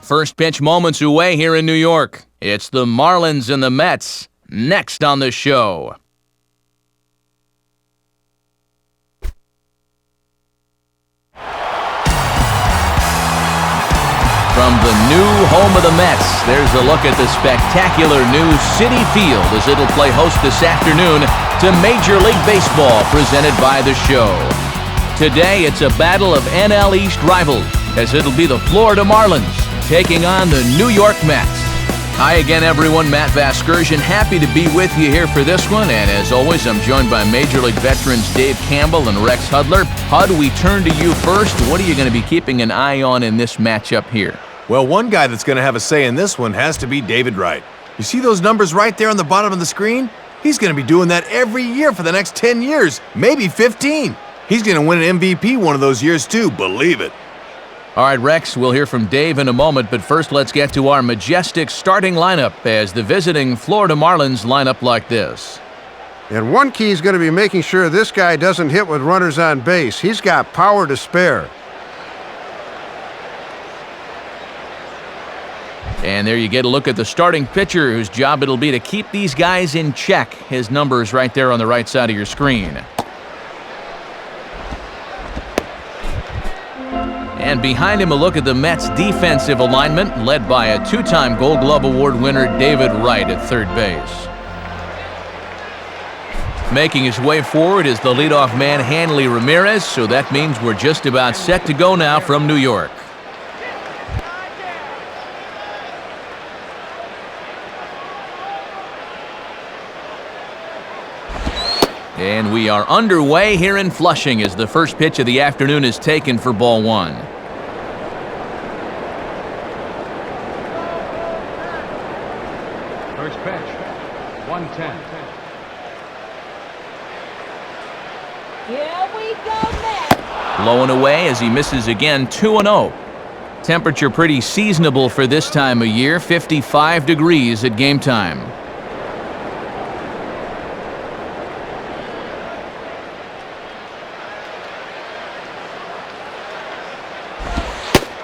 First pitch moments away here in New York. It's the Marlins and the Mets next on the show. From the new home of the Mets, there's a look at the spectacular new Citi Field as it'll play host this afternoon to Major League Baseball, presented by the show. Today, it's a battle of NL East rivals, as it'll be the Florida Marlins taking on the New York Mets. Hi again, everyone. Matt Vasgersian, happy to be with you here for this one. And as always, I'm joined by Major League veterans Dave Campbell and Rex Hudler. Hud, we turn to you first. What are you going to be keeping an eye on in this matchup here? Well, one guy that's going to have a say in this one has to be David Wright. You see those numbers right there on the bottom of the screen? He's going to be doing that every year for the next 10 years, maybe 15. He's going to win an MVP one of those years too, believe it. All right, Rex, we'll hear from Dave in a moment, but first let's get to our majestic starting lineup as the visiting Florida Marlins line up like this. And one key is going to be making sure this guy doesn't hit with runners on base. He's got power to spare. And there you get a look at the starting pitcher whose job it'll be to keep these guys in check. His number is right there on the right side of your screen. And behind him, a look at the Mets' defensive alignment, led by a two-time Gold Glove Award winner David Wright at third base. Making his way forward is the leadoff man Hanley Ramirez, so that means we're just about set to go now from New York. And we are underway here in Flushing as the first pitch of the afternoon is taken for ball one. First pitch, 110. Here we go next. Low and away as he misses again, 2-0. Temperature pretty seasonable for this time of year, 55 degrees at game time.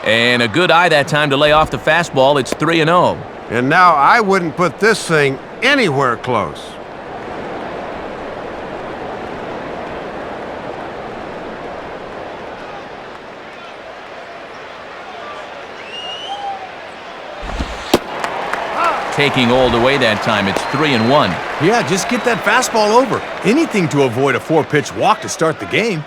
And a good eye that time to lay off the fastball. It's 3-0. And now I wouldn't put this thing anywhere close. Taking all the way that time, it's 3-1. Yeah, just get that fastball over. Anything to avoid a 4-pitch walk to start the game.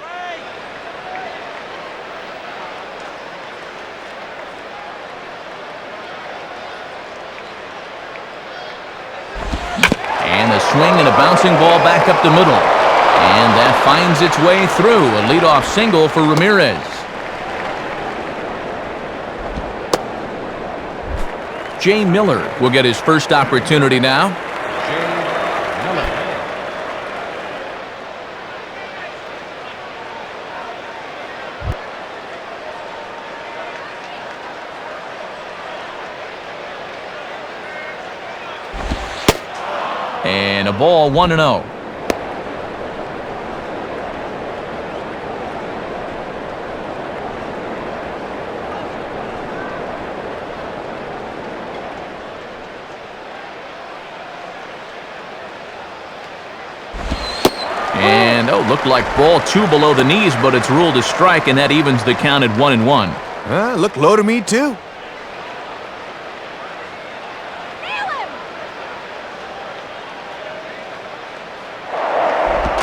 And a swing and a bouncing ball back up the middle. And that finds its way through. A leadoff single for Ramirez. Jay Miller will get his first opportunity now. And a ball, 1-0. And, looked like ball 2 below the knees, but it's ruled a strike, and that evens the count at 1-1. Looked low to me, too.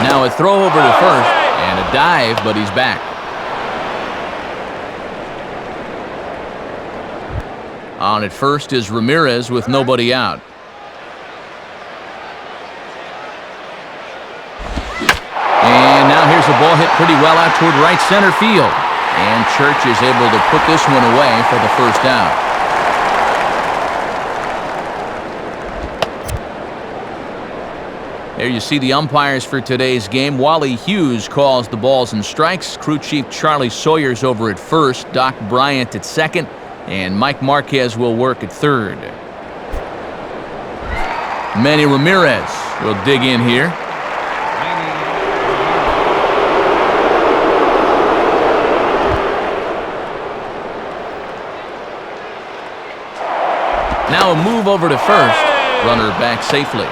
Now a throw over to first, and a dive, but he's back. On at first is Ramirez with nobody out. And now here's a ball hit pretty well out toward right center field. And Church is able to put this one away for the first out. There you see the umpires for today's game. Wally Hughes calls the balls and strikes. Crew chief Charlie Sawyer's over at first. Doc Bryant at second. And Mike Marquez will work at third. Manny Ramirez will dig in here. Now a move over to first. Runner back safely.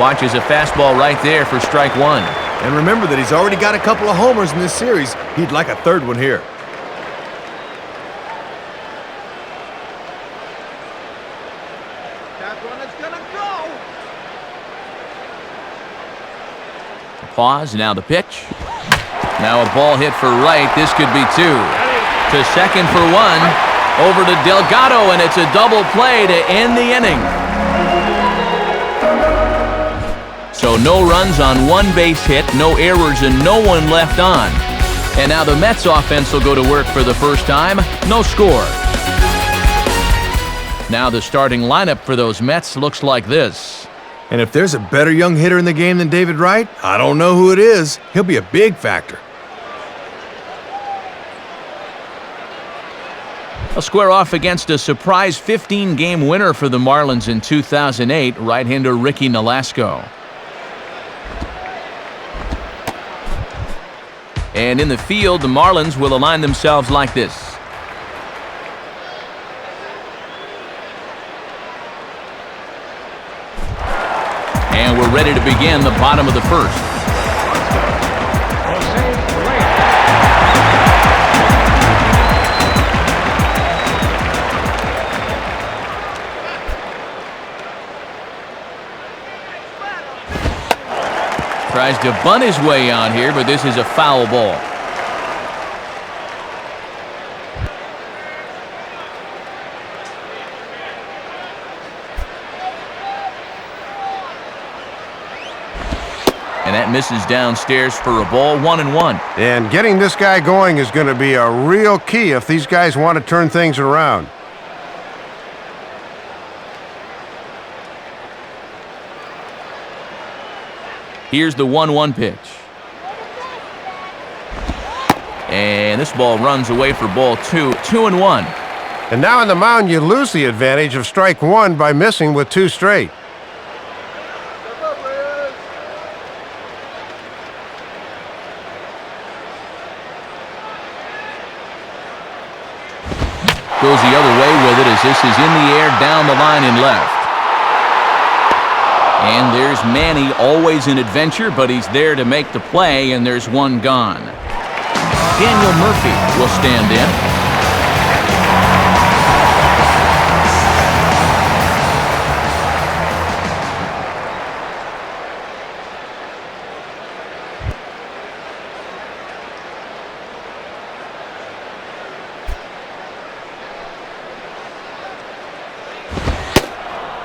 Watches a fastball right there for strike one. And remember that he's already got a couple of homers in this series. He'd like a third one here. That one is gonna go. Pause, now the pitch. Now a ball hit for right. This could be two. To second for one. Over to Delgado, and it's a double play to end the inning. So no runs on one base hit, no errors, and no one left on. And now the Mets offense will go to work for the first time. No score. Now the starting lineup for those Mets looks like this. And if there's a better young hitter in the game than David Wright, I don't know who it is. He'll be a big factor. They'll square off against a surprise 15-game winner for the Marlins in 2008, right-hander Ricky Nolasco. And in the field, the Marlins will align themselves like this. And we're ready to begin the bottom of the first. Tries to bunt his way on here, but this is a foul ball. And that misses downstairs for a ball, 1-1. And getting this guy going is going to be a real key if these guys want to turn things around. Here's the 1-1 pitch. And this ball runs away for ball two. 2-1. And now on the mound, you lose the advantage of strike one by missing with two straight. Goes the other way with it as this is in the air down the line and left. And there's Manny, always an adventure, but he's there to make the play, and there's one gone. Daniel Murphy will stand in.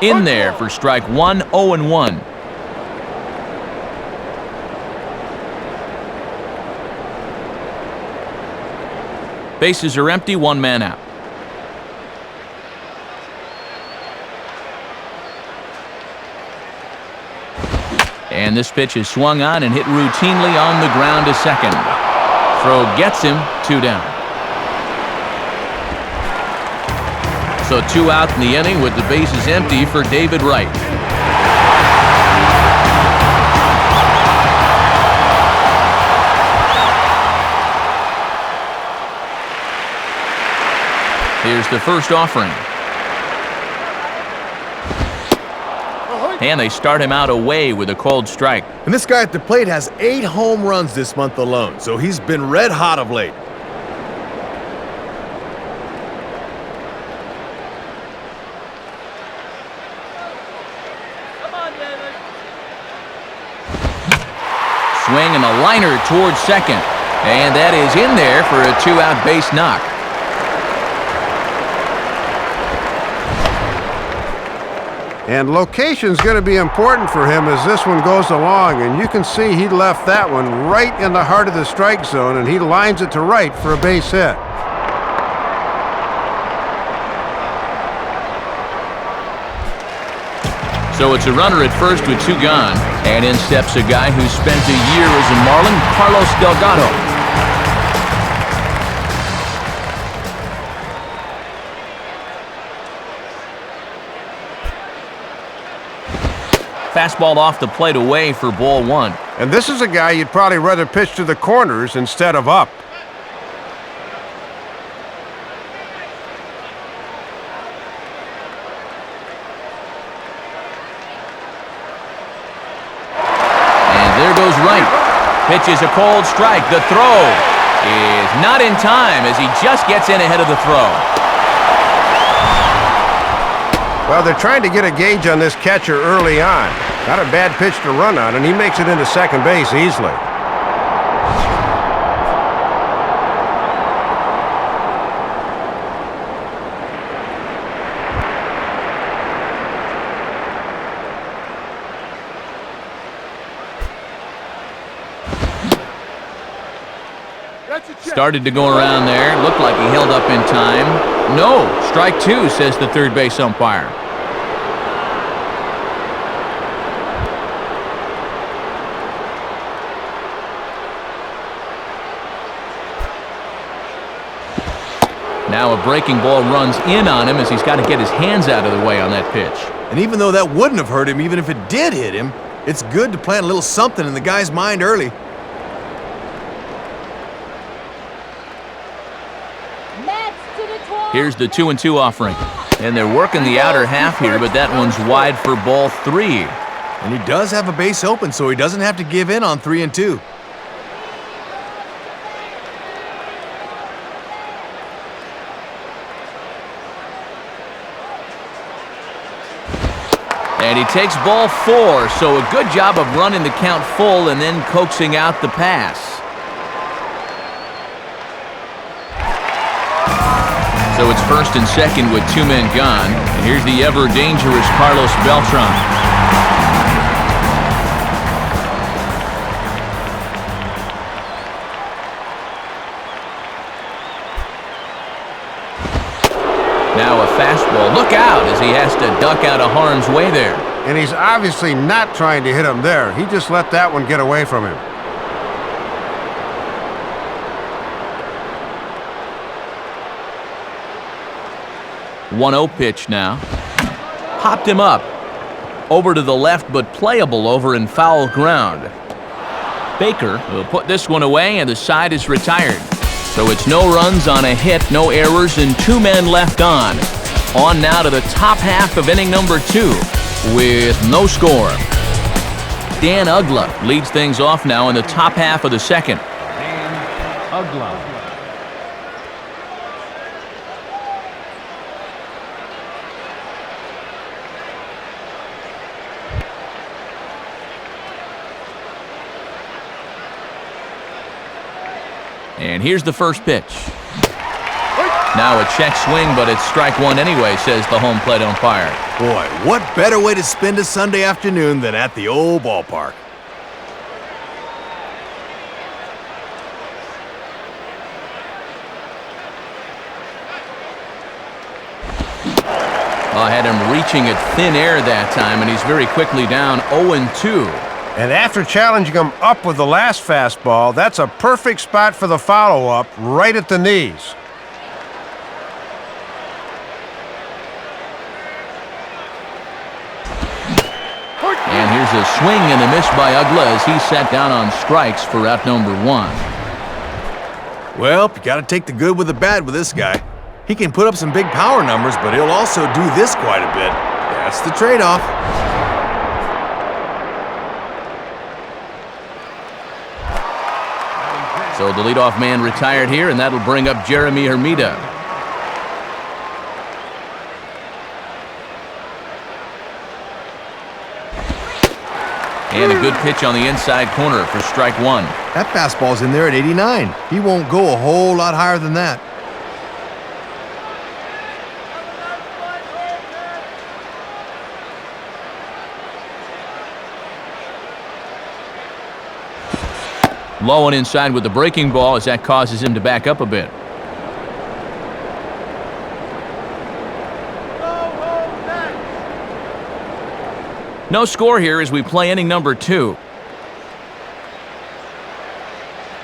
In there for strike one, 0-1. Bases are empty, one man out. And this pitch is swung on and hit routinely on the ground to second. Throw gets him, 2 down. So 2 out in the inning with the bases empty for David Wright. Here's the first offering. And they start him out away with a cold strike. And this guy at the plate has 8 home runs this month alone, so he's been red hot of late. Swing and a liner towards second. And that is in there for a 2-out base knock. And location's going to be important for him as this one goes along. And you can see he left that one right in the heart of the strike zone, and he lines it to right for a base hit. So it's a runner at first with 2 gone. And in steps a guy who spent a year as a Marlin, Carlos Delgado. Fastball off the plate away for ball one. And this is a guy you'd probably rather pitch to the corners instead of up. And there goes right. Pitch is a cold strike. The throw is not in time as he just gets in ahead of the throw. Well, they're trying to get a gauge on this catcher early on. Got a bad pitch to run on, and he makes it into second base easily. Started to go around there. Looked like he held up in time. No, strike two, says the third base umpire. Now a breaking ball runs in on him as he's got to get his hands out of the way on that pitch. And even though that wouldn't have hurt him, even if it did hit him, it's good to plant a little something in the guy's mind early. Here's the 2-2 offering. And they're working the outer half here, but that one's wide for ball three. And he does have a base open, so he doesn't have to give in on 3 and 2. And he takes ball four, so a good job of running the count full and then coaxing out the pass. So it's first and second with 2 men gone. And here's the ever-dangerous Carlos Beltran. Now a fastball. Look out as he has to duck out of harm's way there. And he's obviously not trying to hit him there. He just let that one get away from him. One-0 pitch now. Popped him up. Over to the left, but playable over in foul ground. Baker will put this one away, and the side is retired. So it's no runs on a hit, no errors, and 2 men left on. On now to the top half of inning number 2 with no score. Dan Uggla leads things off now in the top half of the second. Dan Uggla. And here's the first pitch. Now a check swing, but it's strike one anyway, says the home plate umpire. Boy, what better way to spend a Sunday afternoon than at the old ballpark? I had him reaching at thin air that time, and he's very quickly down 0-2. And after challenging him up with the last fastball, that's a perfect spot for the follow-up, right at the knees. And here's a swing and a miss by Uggla as he's sat down on strikes for out number 1. Well, you got to take the good with the bad with this guy. He can put up some big power numbers, but he'll also do this quite a bit. That's the trade-off. So the leadoff man retired here, and that'll bring up Jeremy Hermida. And a good pitch on the inside corner for strike 1. That fastball's in there at 89. He won't go a whole lot higher than that. Low and inside with the breaking ball as that causes him to back up a bit. No score here as we play inning number 2.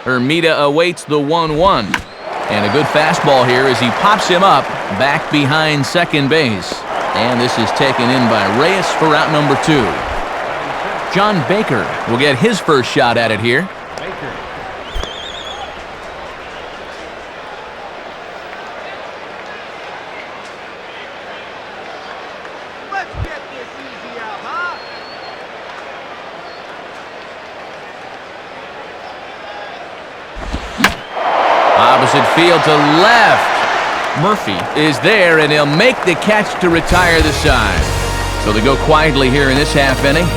Hermida awaits the 1-1. And a good fastball here as he pops him up back behind second base. And this is taken in by Reyes for out number 2. John Baker will get his first shot at it here. Baker. Let's get this easy out, huh? Opposite field to left. Murphy is there, and he'll make the catch to retire the side. So they go quietly here in this half inning.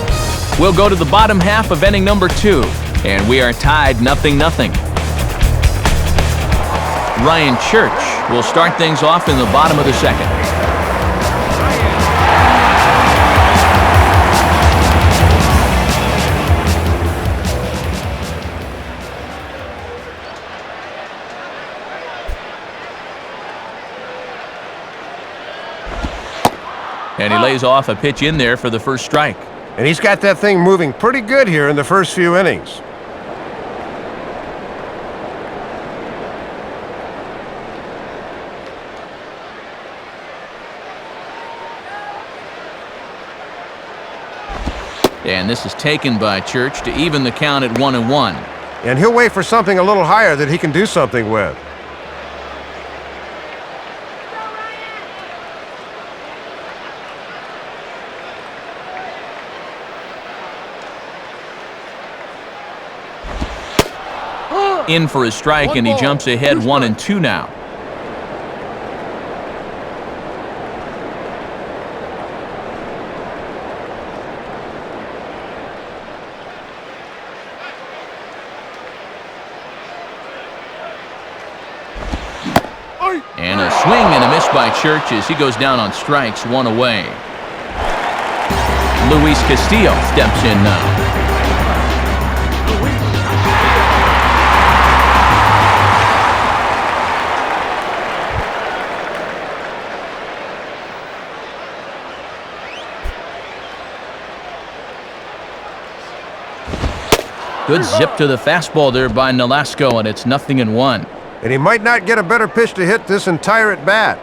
We'll go to the bottom half of inning number 2, and we are tied 0-0. Ryan Church will start things off in the bottom of the second. And he lays off a pitch in there for the first strike. And he's got that thing moving pretty good here in the first few innings. And this is taken by Church to even the count at 1-1. And he'll wait for something a little higher that he can do something with. In for a strike, and he jumps ahead 1-2 now. And a swing and a miss by Church as he goes down on strikes, 1 away. Luis Castillo steps in now. Good zip to the fastball there by Nolasco, and it's 0-1. And he might not get a better pitch to hit this entire at-bat.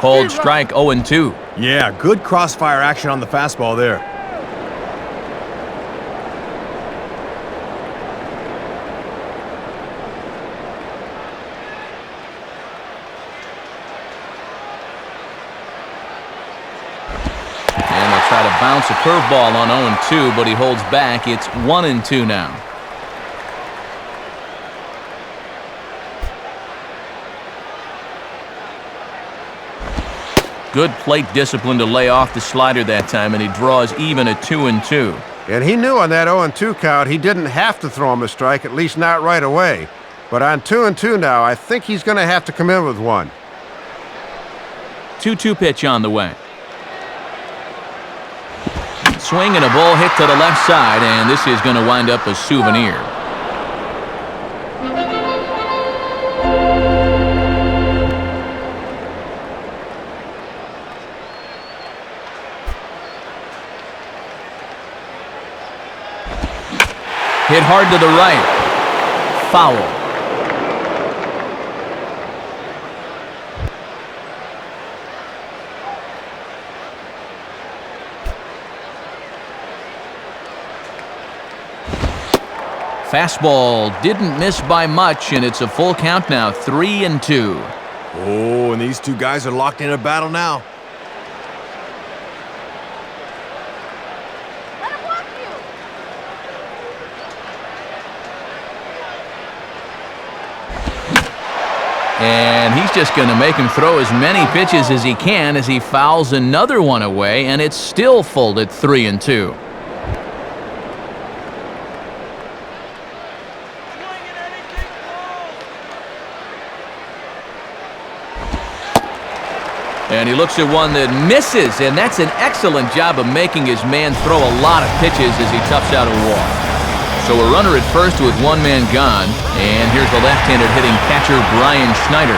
Cold strike, 0-2. Yeah, good crossfire action on the fastball there. Try to bounce a curveball on 0-2, but he holds back. It's 1-2 now. Good plate discipline to lay off the slider that time, and he draws even at 2-2. And he knew on that 0-2 count he didn't have to throw him a strike, at least not right away. But on 2-2 now, I think he's going to have to come in with one. 2-2 pitch on the way. Swing and a ball hit to the left side, and this is going to wind up a souvenir. Hit hard to the right. Foul. Fastball didn't miss by much, and it's a full count now, 3-2. Oh, and these two guys are locked in a battle now. Let him walk you. And he's just going to make him throw as many pitches as he can as he fouls another one away, and it's still full at 3-2. And he looks at one that misses, and that's an excellent job of making his man throw a lot of pitches as he toughs out a walk. So a runner at first with one man gone, and here's the left-handed hitting catcher Brian Schneider.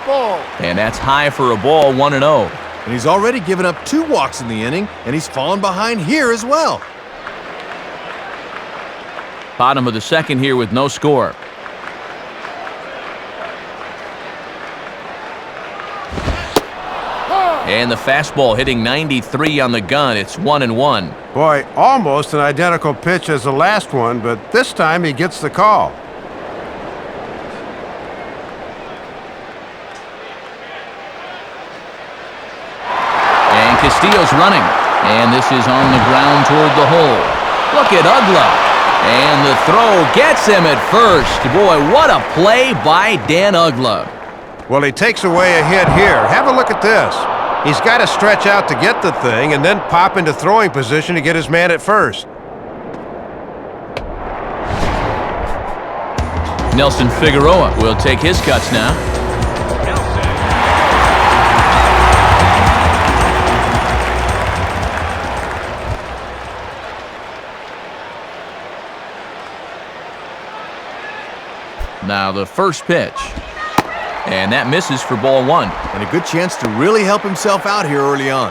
Ball. And that's high for a ball, 1-0. And he's already given up 2 walks in the inning, and he's fallen behind here as well. Bottom of the second here with no score. And the fastball hitting 93 on the gun. It's 1-1. Boy, almost an identical pitch as the last one, but this time he gets the call. And Castillo's running. And this is on the ground toward the hole. Look at Ugla. And the throw gets him at first. Boy, what a play by Dan Ugla. Well, he takes away a hit here. Have a look at this. He's got to stretch out to get the thing and then pop into throwing position to get his man at first. Nelson Figueroa will take his cuts now. Now the first pitch. And that misses for ball 1. And a good chance to really help himself out here early on.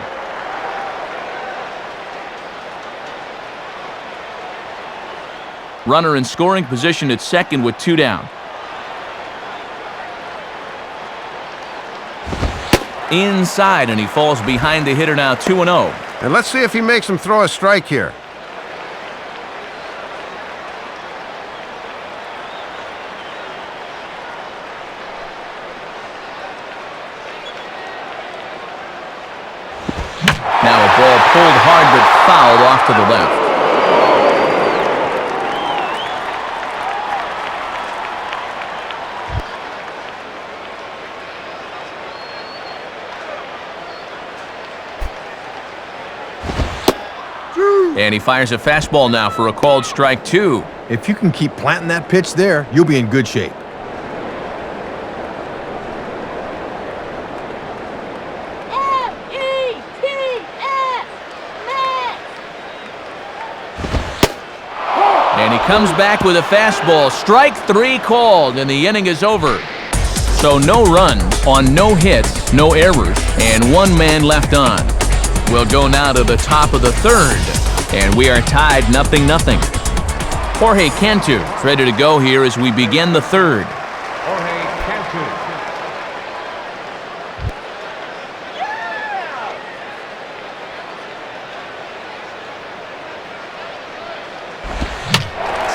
Runner in scoring position at second with 2 down. Inside, and he falls behind the hitter now, 2-0. And let's see if he makes him throw a strike here. Now a ball pulled hard but fouled off to the left. And he fires a fastball now for a called strike 2. If you can keep planting that pitch there, you'll be in good shape. And he comes back with a fastball. Strike 3 called, and the inning is over. So no runs on no hits, no errors, and 1 man left on. We'll go now to the top of the 3rd, and we are tied 0-0. Jorge Cantu ready to go here as we begin the 3rd. Jorge Cantu.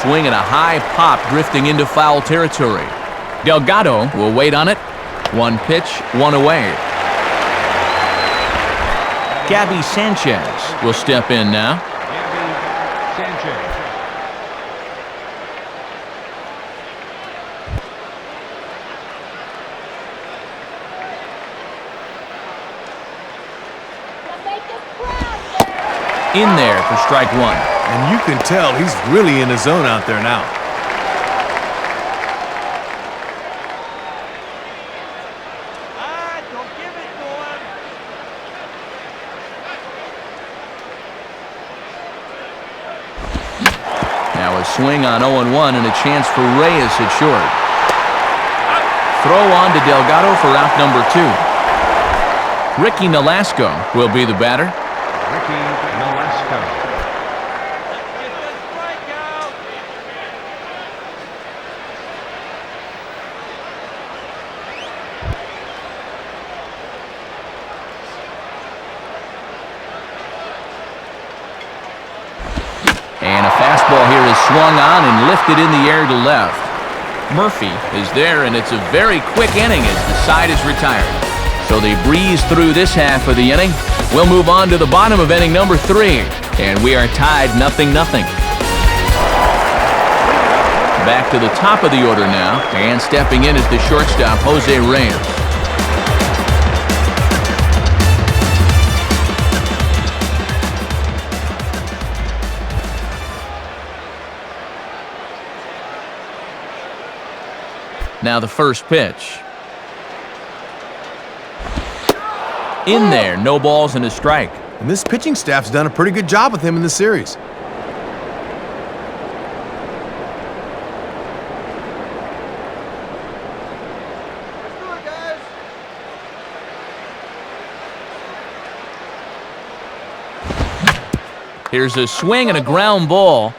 Swing and a high pop drifting into foul territory. Delgado will wait on it. 1 pitch, 1 away. Gabby Sanchez will step in now. Gabby Sanchez. In there for strike 1. And you can tell he's really in the zone out there now. Don't give it to him. Now a swing on 0-1 and a chance for Reyes at short. Throw on to Delgado for out number 2. Ricky Nolasco will be the batter. Ricky Nolasco. Get the strikeout. And a fastball here is swung on and lifted in the air to left. Murphy is there, and it's a very quick inning as the side is retired. So they breeze through this half of the inning. We'll move on to the bottom of inning number 3, and we are tied 0-0. Back to the top of the order now, and stepping in is the shortstop, Jose Reyes. Now the first pitch. In there, no balls and a strike. And this pitching staff's done a pretty good job with him in the series. Let's do it, guys. Here's a swing and a ground ball.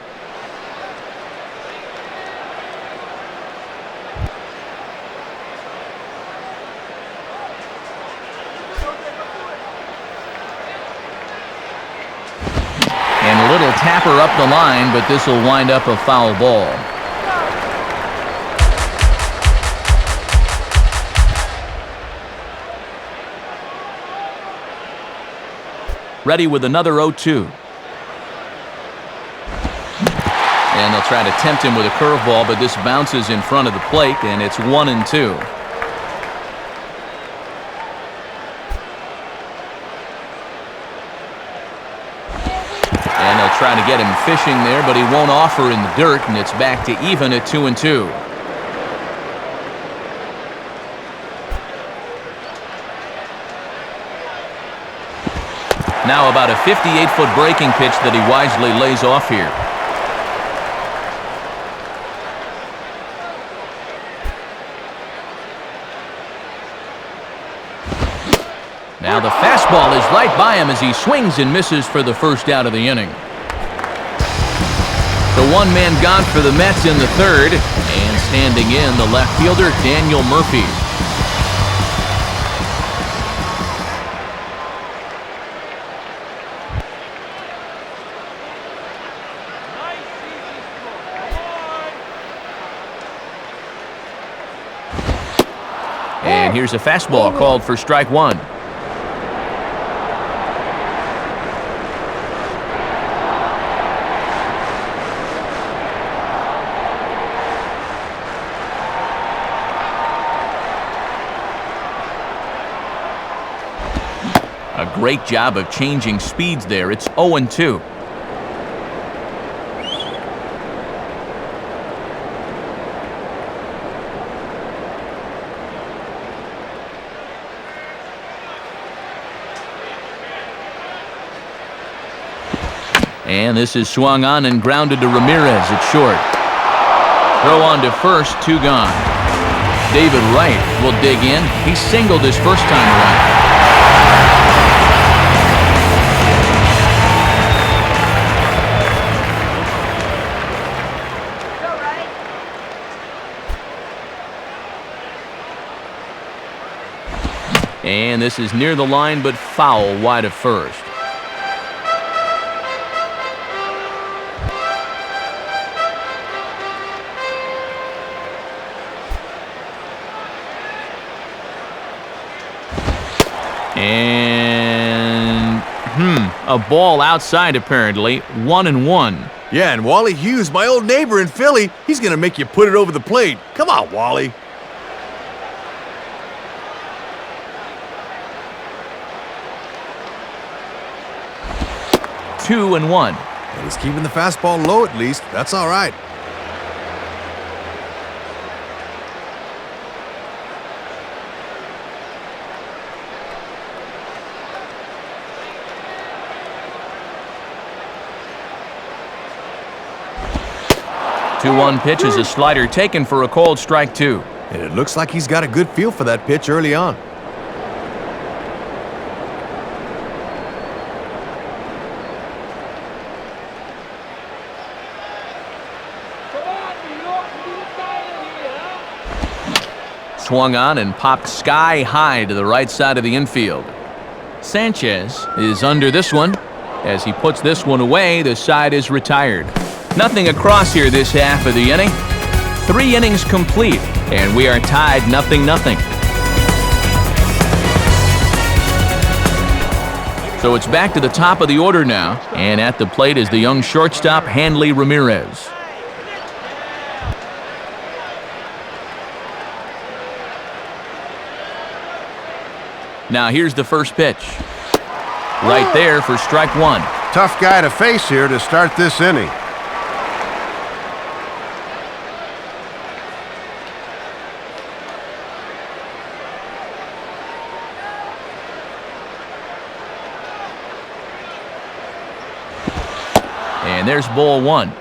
And a little tapper up the line, but this will wind up a foul ball. Ready with another 0-2. And they'll try to tempt him with a curveball, but this bounces in front of the plate, and it's 1-2. And they'll try to get him fishing there, but he won't offer in the dirt, and it's back to even at 2-2. Now about a 58-foot breaking pitch that he wisely lays off here. Now the fastball is right by him as he swings and misses for the first out of the inning. The one-man gone for the Mets in the third, and standing in the left fielder, Daniel Murphy. And here's a fastball called for strike one. A great job of changing speeds there. It's 0-2. And this is swung on and grounded to Ramirez at short. Throw on to first, 2 gone. David Wright will dig in. He singled his first time around. And this is near the line, but foul wide of first. And a ball outside apparently. 1-1. Yeah, and Wally Hughes, my old neighbor in Philly, he's going to make you put it over the plate. Come on, Wally. Two and one. And he's keeping the fastball low at least. That's all right. Two-one pitch is a slider taken for a called strike two. And it looks like he's got a good feel for that pitch early on. Swung on and popped sky high to the right side of the infield. Sanchez is under this one. As he puts this one away, the side is retired. Nothing across here this half of the inning. 3 innings complete, and we are tied 0-0. So it's back to the top of the order now, and at the plate is the young shortstop, Hanley Ramirez. Now here's the first pitch. Right there for strike one. Tough guy to face here to start this inning. And there's ball one.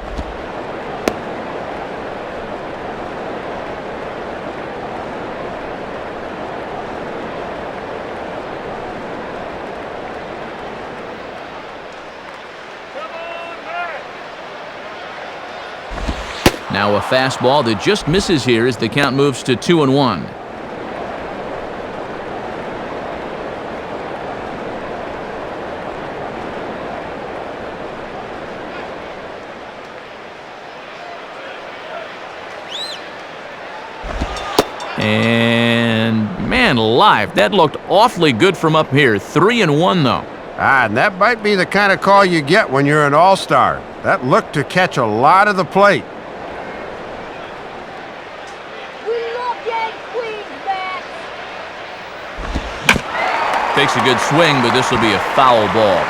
Now a fastball that just misses here as the count moves to 2-1. And man alive, that looked awfully good from up here. 3-1 though. And that might be the kind of call you get when you're an all-star. That looked to catch a lot of the plate. We love Yank Queens, Matt. Takes a good swing, but this will be a foul ball.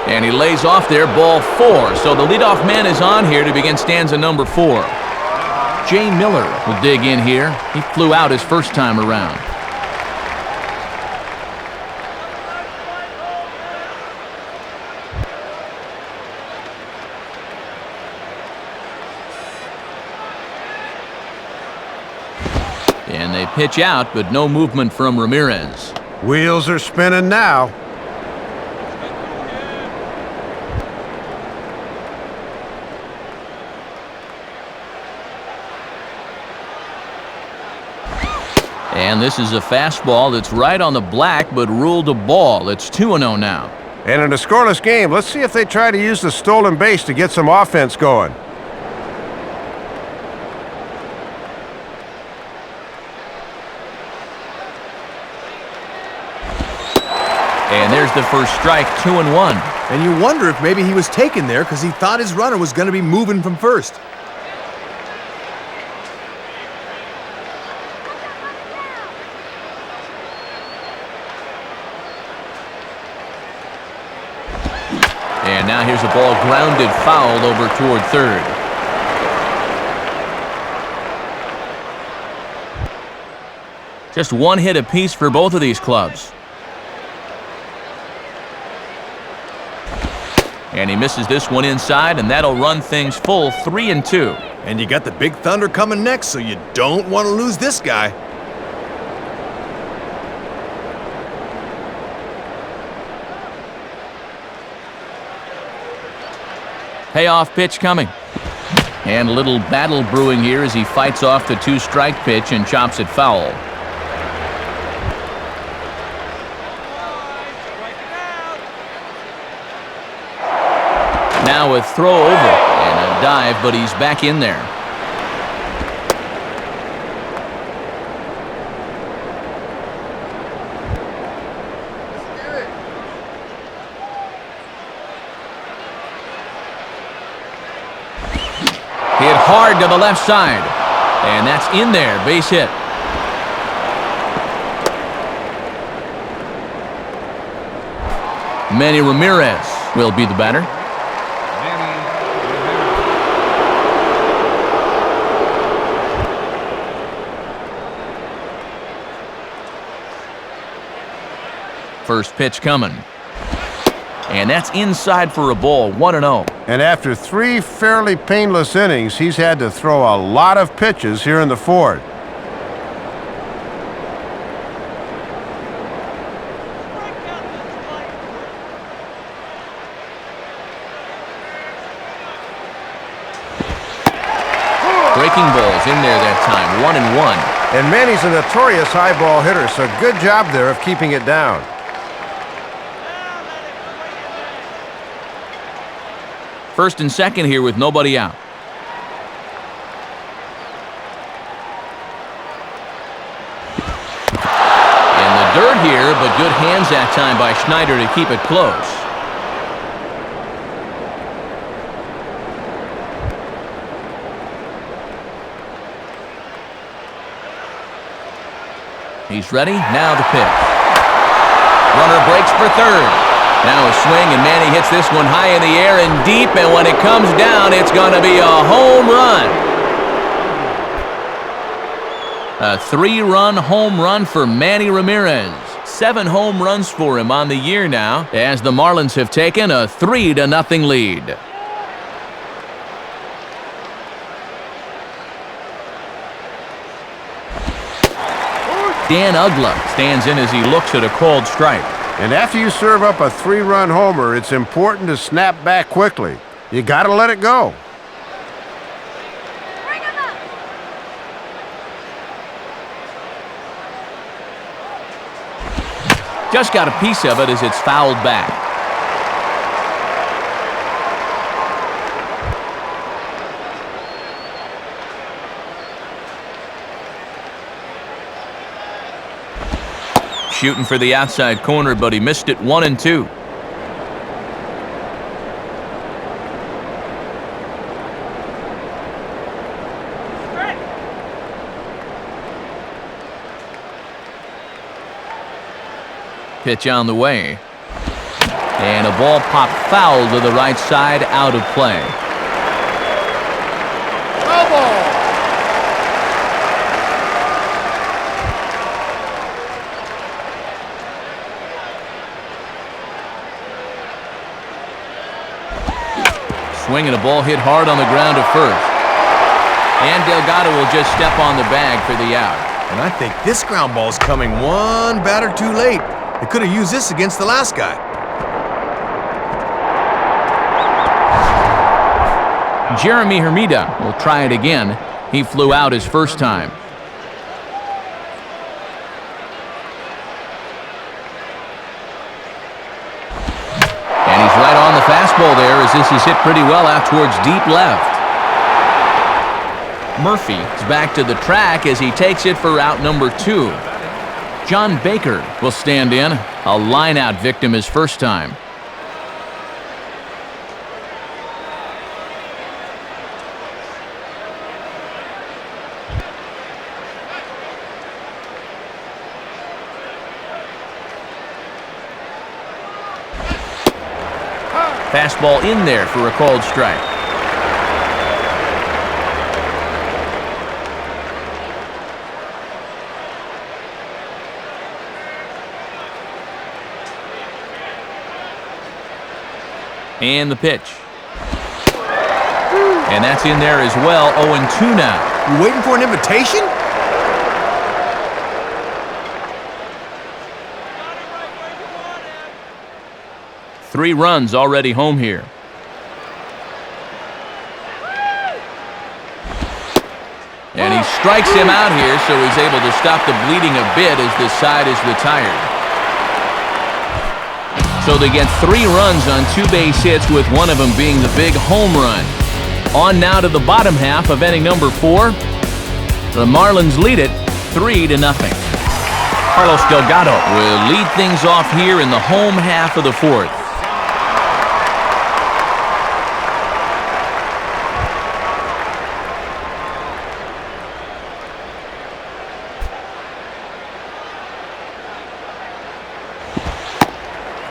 And he lays off there, ball 4. So the leadoff man is on here to begin stanza number 4. Jay Miller will dig in here. He flew out his first time around. And they pitch out, but no movement from Ramirez. Wheels are spinning now. And this is a fastball that's right on the black, but ruled a ball. It's 2-0 now. And in a scoreless game, let's see if they try to use the stolen base to get some offense going. And there's the first strike, 2-1. And you wonder if maybe he was taken there because he thought his runner was going to be moving from first. And now here's a ball grounded foul over toward third. Just one hit apiece for both of these clubs. And he misses this one inside, and that'll run things full 3-2. And you got the Big Thunder coming next, so you don't want to lose this guy. Payoff pitch coming. And a little battle brewing here as he fights off the 2-strike pitch and chops it foul. Now a throw over and a dive, but he's back in there. Hit hard to the left side, and that's in there, base hit. Manny Ramirez will be the batter. First pitch coming. And that's inside for a ball, 1-0. And after 3 fairly painless innings, he's had to throw a lot of pitches here in the fourth. Breaking balls in there that time, 1-1. And Manny's a notorious high ball hitter, so good job there of keeping it down. First and second here with nobody out. In the dirt here, but good hands that time by Schneider to keep it close. He's ready. Now the pitch. Runner breaks for third. Now a swing, and Manny hits this one high in the air and deep, and when it comes down, it's going to be a home run. A 3-run home run for Manny Ramirez. 7 home runs for him on the year now, as the Marlins have taken a 3-0 lead. Dan Ugla stands in as he looks at a called strike. And after you serve up a 3-run homer, it's important to snap back quickly. You got to let it go. Bring him up. Just got a piece of it as it's fouled back. Shooting for the outside corner, but he missed it 1-2. Pitch on the way. And a ball popped foul to the right side, out of play. Foul ball. Swinging a ball hit hard on the ground to first. And Delgado will just step on the bag for the out. And I think this ground ball's coming one batter too late. They could have used this against the last guy. Jeremy Hermida will try it again. He flew out his first time. And he's right on the fastball there as this is hit pretty well out towards deep left. Murphy is back to the track as he takes it for out number 2. John Baker will stand in, a line-out victim his first time. Fastball in there for a called strike. And the pitch. And that's in there as well. 0-2 now. You waiting for an invitation? Got it right where you want him. 3 runs already home here. And he strikes him out here, so he's able to stop the bleeding a bit as this side is retired. So they get 3 runs on 2 base hits, with one of them being the big home run. On now to the bottom half of inning number 4. The Marlins lead it 3-0. Carlos Delgado will lead things off here in the home half of the 4th.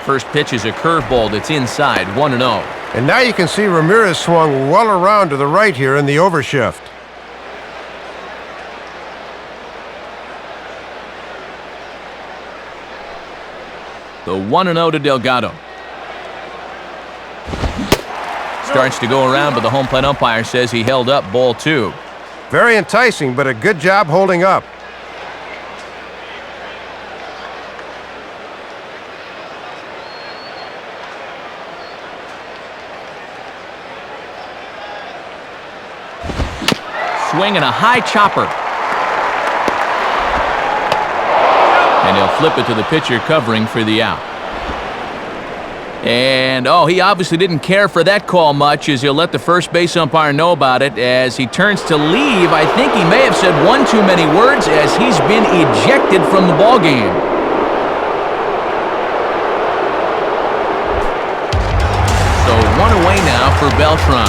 First pitch is a curveball that's inside, 1-0. And now you can see Ramirez swung well around to the right here in the overshift. The 1-0 to Delgado. Starts to go around, but the home plate umpire says he held up, ball 2. Very enticing, but a good job holding up. Swinging a high chopper. And he'll flip it to the pitcher covering for the out. And, he obviously didn't care for that call much, as he'll let the first base umpire know about it as he turns to leave. I think he may have said one too many words as he's been ejected from the ballgame. So 1 away now for Beltran.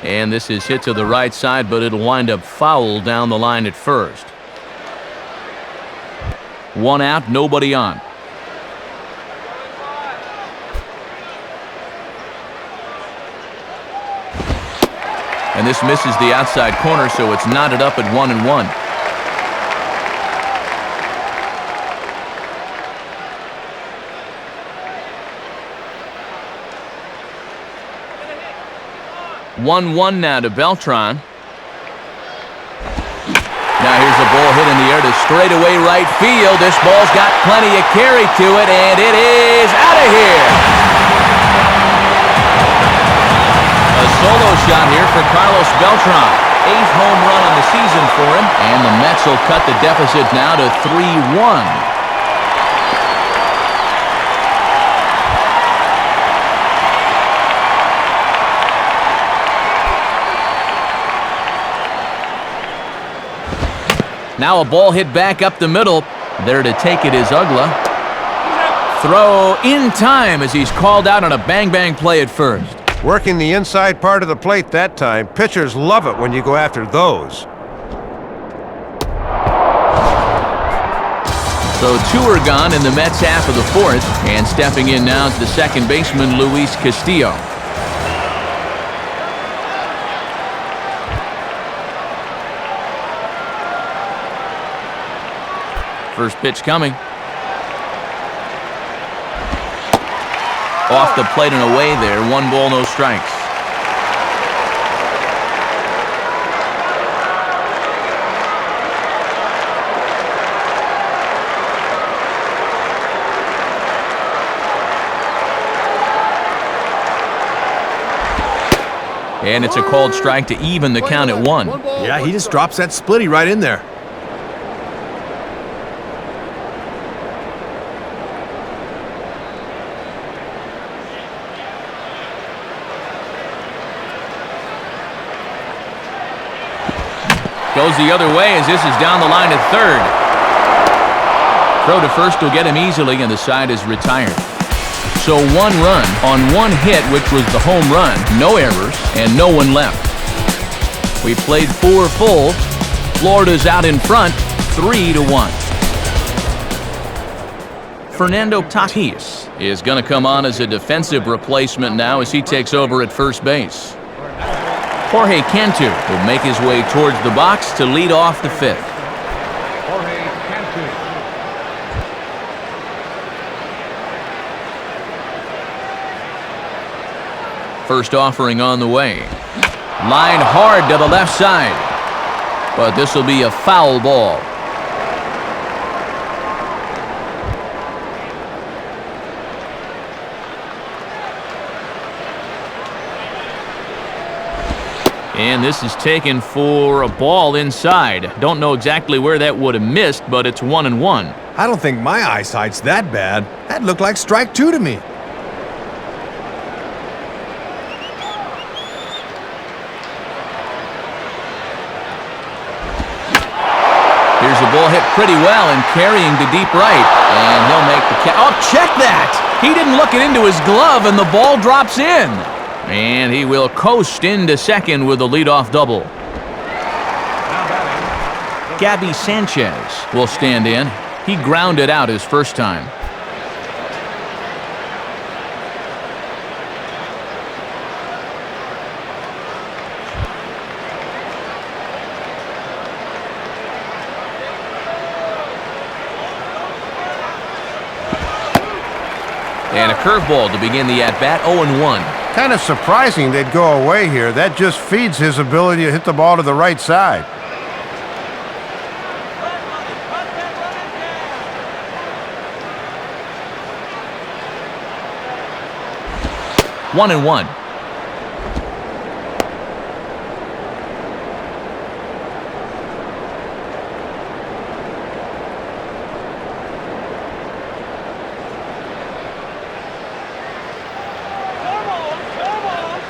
And this is hit to the right side, but it'll wind up foul down the line at first. 1 out, nobody on. And this misses the outside corner, so it's knotted up at 1-1. 1-1 now to Beltran. Now here's a ball hit in the air to straightaway right field. This ball's got plenty of carry to it, and it is out of here. A solo shot here for Carlos Beltran. 8th home run on the season for him, and the Mets will cut the deficit now to 3-1. Now a ball hit back up the middle. There to take it is Ugla. Throw in time as he's called out on a bang-bang play at first. Working the inside part of the plate that time. Pitchers love it when you go after those. So 2 are gone in the Mets half of the 4th. And stepping in now is the second baseman, Luis Castillo. First pitch coming. Off the plate and away there. 1 ball, no strikes. And it's a called strike to even the count at 1. Yeah, he just drops that splitty right in there. Goes the other way as this is down the line at 3rd. Throw to first will get him easily, and the side is retired. So 1 run on 1 hit, which was the home run. No errors, and no one left. We played 4 full. Florida's out in front, 3-1. Fernando Tatis is going to come on as a defensive replacement now as he takes over at first base. Jorge Cantu will make his way towards the box to lead off the 5th. Jorge Cantu. First offering on the way. Line hard to the left side. But this will be a foul ball. And this is taken for a ball inside. Don't know exactly where that would have missed, but it's 1-1. I don't think my eyesight's that bad. That looked like strike 2 to me. Here's a ball hit pretty well and carrying to deep right. And he'll make the catch. Oh, check that! He didn't look it into his glove, and the ball drops in. And he will coast into second with a leadoff double. Gabby Sanchez will stand in. He grounded out his first time. And a curveball to begin the at-bat, 0-1. Kind of surprising they'd go away here. That just feeds his ability to hit the ball to the right side. One and one.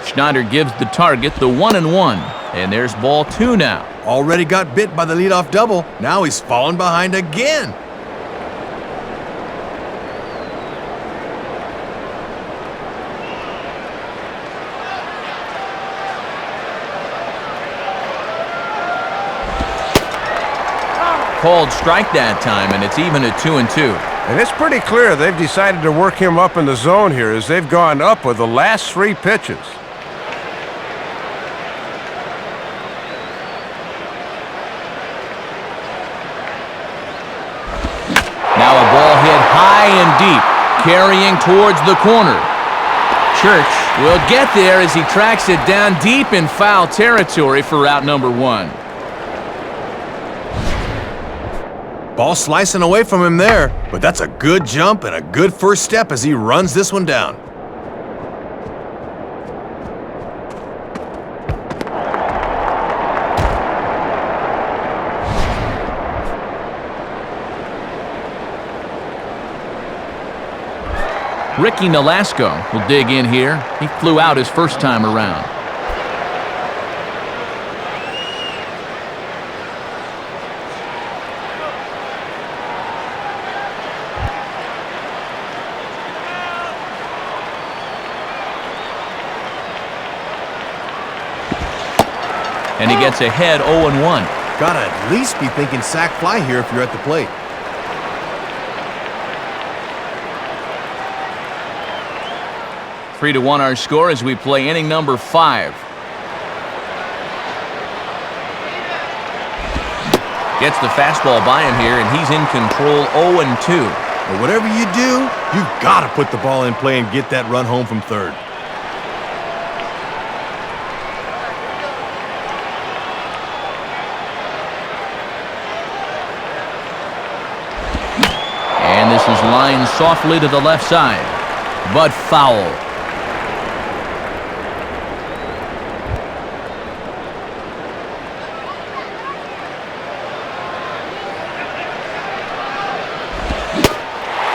Schneider gives the target the 1-1, and there's ball 2 now. Already got bit by the leadoff double. Now he's fallen behind again. Called strike that time, and it's even at 2-2. And it's pretty clear they've decided to work him up in the zone here as they've gone up with the last 3 pitches. Now a ball hit high and deep, carrying towards the corner. Church Will get there as he tracks it down deep in foul territory for out number 1. Ball slicing away from him there, but that's a good jump and a good first step as he runs this one down. Ricky Nolasco will dig in here. He flew out his first time around. And he gets ahead 0-1. Gotta at least be thinking sac fly here if you're at the plate. Three to 1 our score as we play inning number 5. Gets the fastball by him here, and he's in control 0-2. But whatever you do, you've got to put the ball in play and get that run home from third. And this is lined softly to the left side, but foul.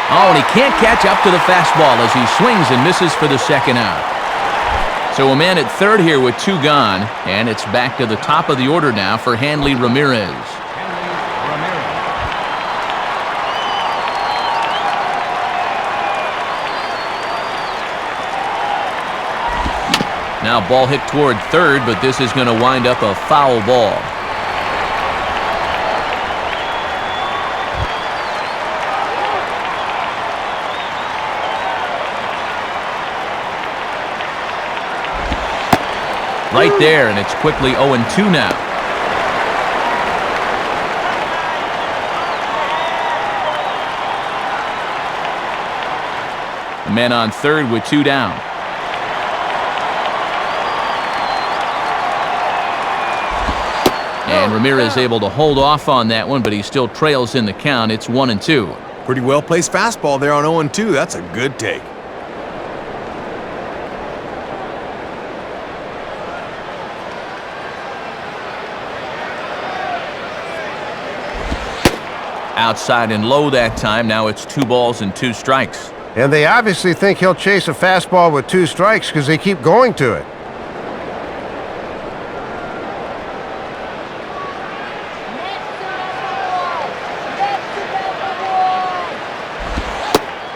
Oh, and he can't catch up to the fastball as he swings and misses for the second out. So a man at third here with 2 gone, and it's back to the top of the order now for Hanley Ramirez. Now ball hit toward third, but this is going to wind up a foul ball. Right there, and it's quickly 0-2 now. The man on third with 2 down. And Ramirez able to hold off on that one, but he still trails in the count. It's 1-2. Pretty well placed fastball there on 0-2. That's a good take. Outside and low that time. Now it's 2 balls and 2 strikes. And they obviously think he'll chase a fastball with 2 strikes because they keep going to it.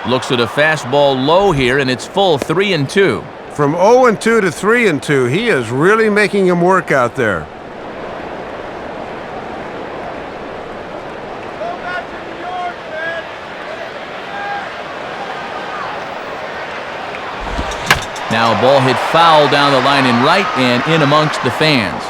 Looks at a fastball low here, and it's full 3-2. From 0-2 to 3-2, he is really making him work out there. Now a ball hit foul down the line in right and in amongst the fans.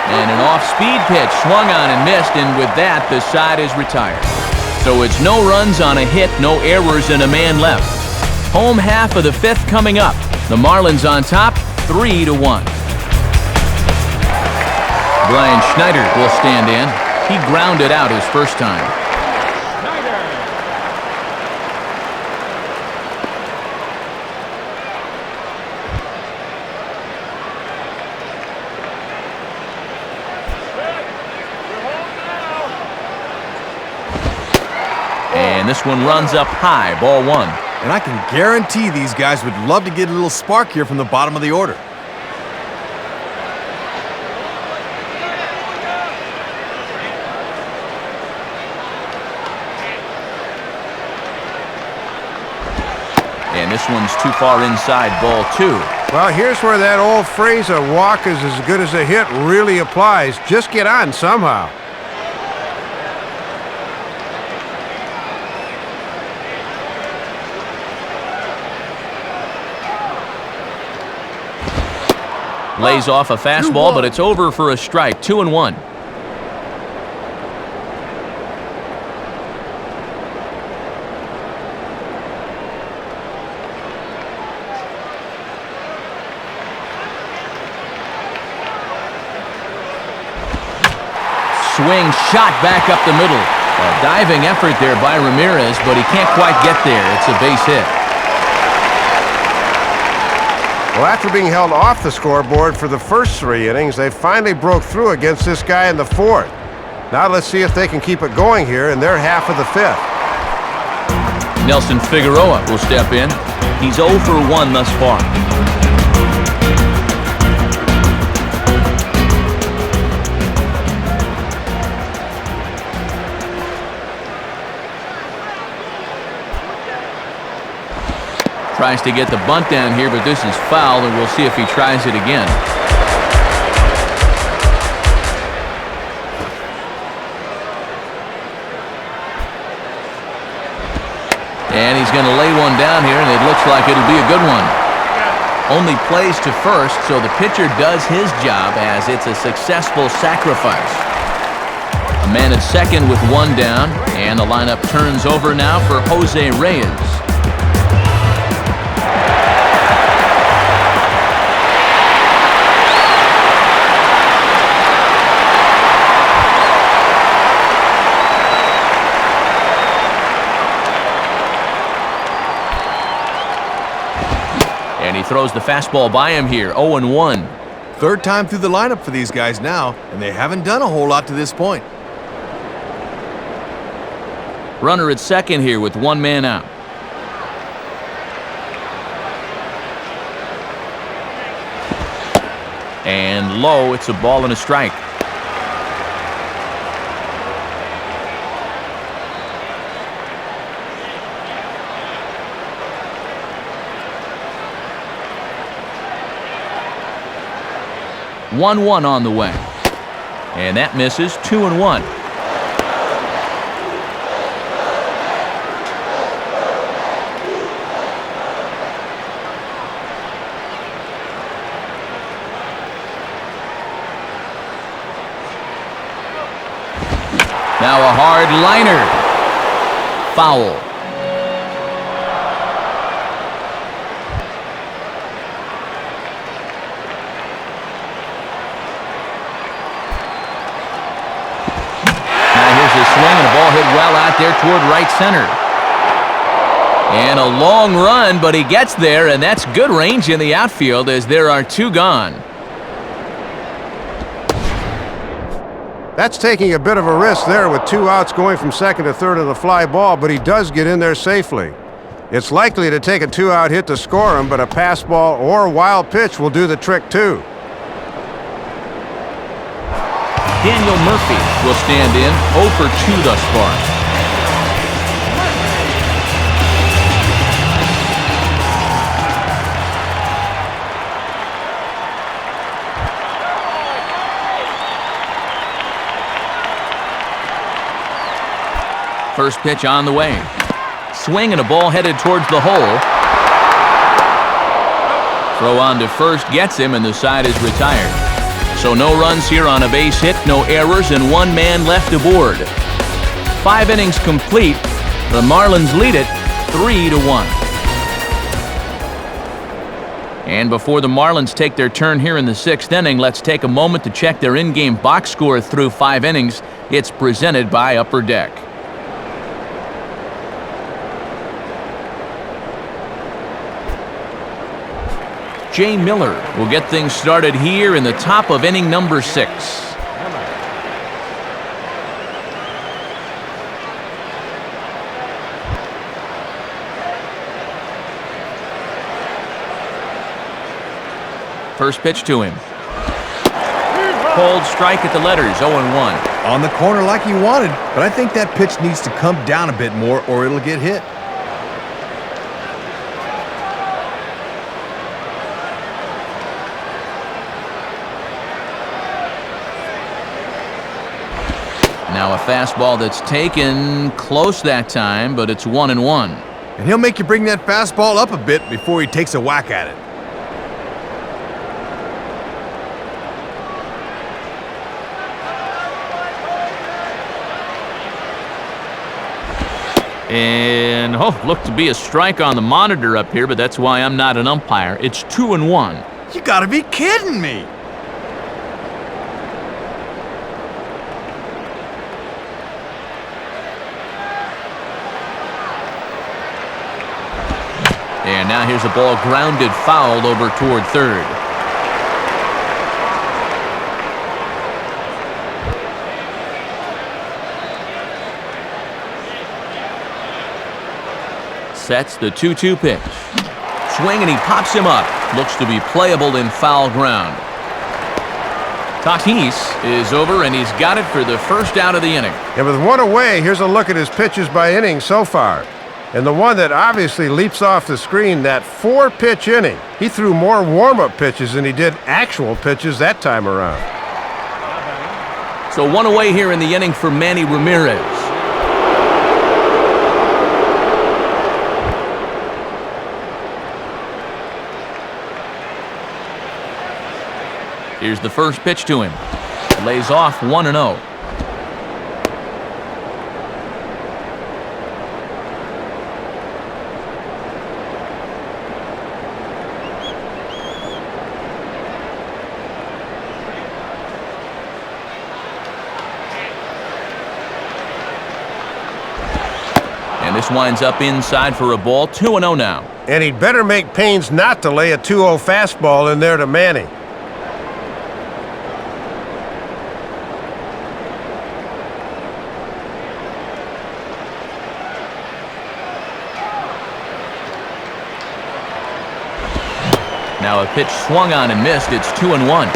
And an off-speed pitch swung on and missed, and with that the side is retired. So it's no runs on a hit, no errors, and a man left. Home half of the 5th coming up. The Marlins on top, 3-1. Brian Schneider will stand in. He grounded out his first time. And this one runs up high, ball 1. And I can guarantee these guys would love to get a little spark here from the bottom of the order. And this one's too far inside, ball 2. Well, here's where that old phrase, a walk is as good as a hit, really applies. Just get on somehow. Lays off a fastball, but it's over for a strike. 2-1. Swing, shot back up the middle. A diving effort there by Ramirez, but he can't quite get there. It's a base hit. Well, after being held off the scoreboard for the first 3 innings, they finally broke through against this guy in the 4th. Now let's see if they can keep it going here in their half of the 5th. Nelson Figueroa will step in. He's 0 for 1 thus far. Tries to get the bunt down here, but this is foul, and we'll see if he tries it again. And he's going to lay one down here, and it looks like it'll be a good one. Only plays to first, so the pitcher does his job as it's a successful sacrifice. A man at second with 1 down, and the lineup turns over now for Jose Reyes. And he throws the fastball by him here, 0-1. 3rd time through the lineup for these guys now, and they haven't done a whole lot to this point. Runner at second here with 1 man out. And low, it's a ball and a strike. One on the way. And that misses. 2-1. Now a hard liner. Foul. Swing and a ball hit well out there toward right center. And a long run, but he gets there, and that's good range in the outfield as there are 2 gone. That's taking a bit of a risk there with 2 outs going from second to third of the fly ball, but he does get in there safely. It's likely to take a 2-out hit to score him, but a pass ball or a wild pitch will do the trick too. Daniel Murphy will stand in, 0 for 2 thus far. First pitch on the way. Swing and a ball headed towards the hole. Throw on to first gets him, and the side is retired. So no runs here on a base hit, no errors, and 1 man left aboard. 5 innings complete. The Marlins lead it 3-1. And before the Marlins take their turn here in the 6th inning, let's take a moment to check their in-game box score through 5 innings. It's presented by Upper Deck. Jay Miller will get things started here in the top of inning number 6. First pitch to him. Cold strike at the letters, 0-1. On the corner like he wanted, but I think that pitch needs to come down a bit more or it'll get hit. Now a fastball that's taken close that time, but it's 1-1. And he'll make you bring that fastball up a bit before he takes a whack at it. And, looked to be a strike on the monitor up here, but that's why I'm not an umpire. It's 2-1. You gotta be kidding me. And now here's a ball grounded foul over toward third. Sets the 2-2 pitch. Swing, and he pops him up. Looks to be playable in foul ground. Tatis is over, and he's got it for the first out of the inning. And with one away, here's a look at his pitches by inning so far. And the one that obviously leaps off the screen, that 4-pitch inning. He threw more warm-up pitches than he did actual pitches that time around. So one away here in the inning for Manny Ramirez. Here's the first pitch to him. Lays off 1-0. And this winds up inside for a ball. 2-0 now. And he'd better make pains not to lay a 2-0 fastball in there to Manny. Now a pitch swung on and missed. It's 2-1.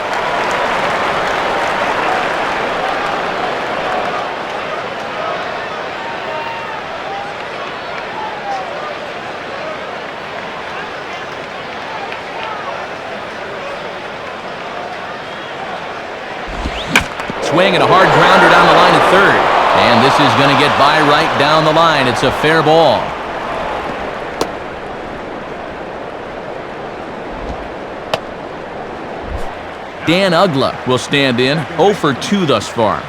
Swing and a hard grounder down the line at third. And this is going to get by right down the line. It's a fair ball. Dan Uggla will stand in, 0 for 2 thus far.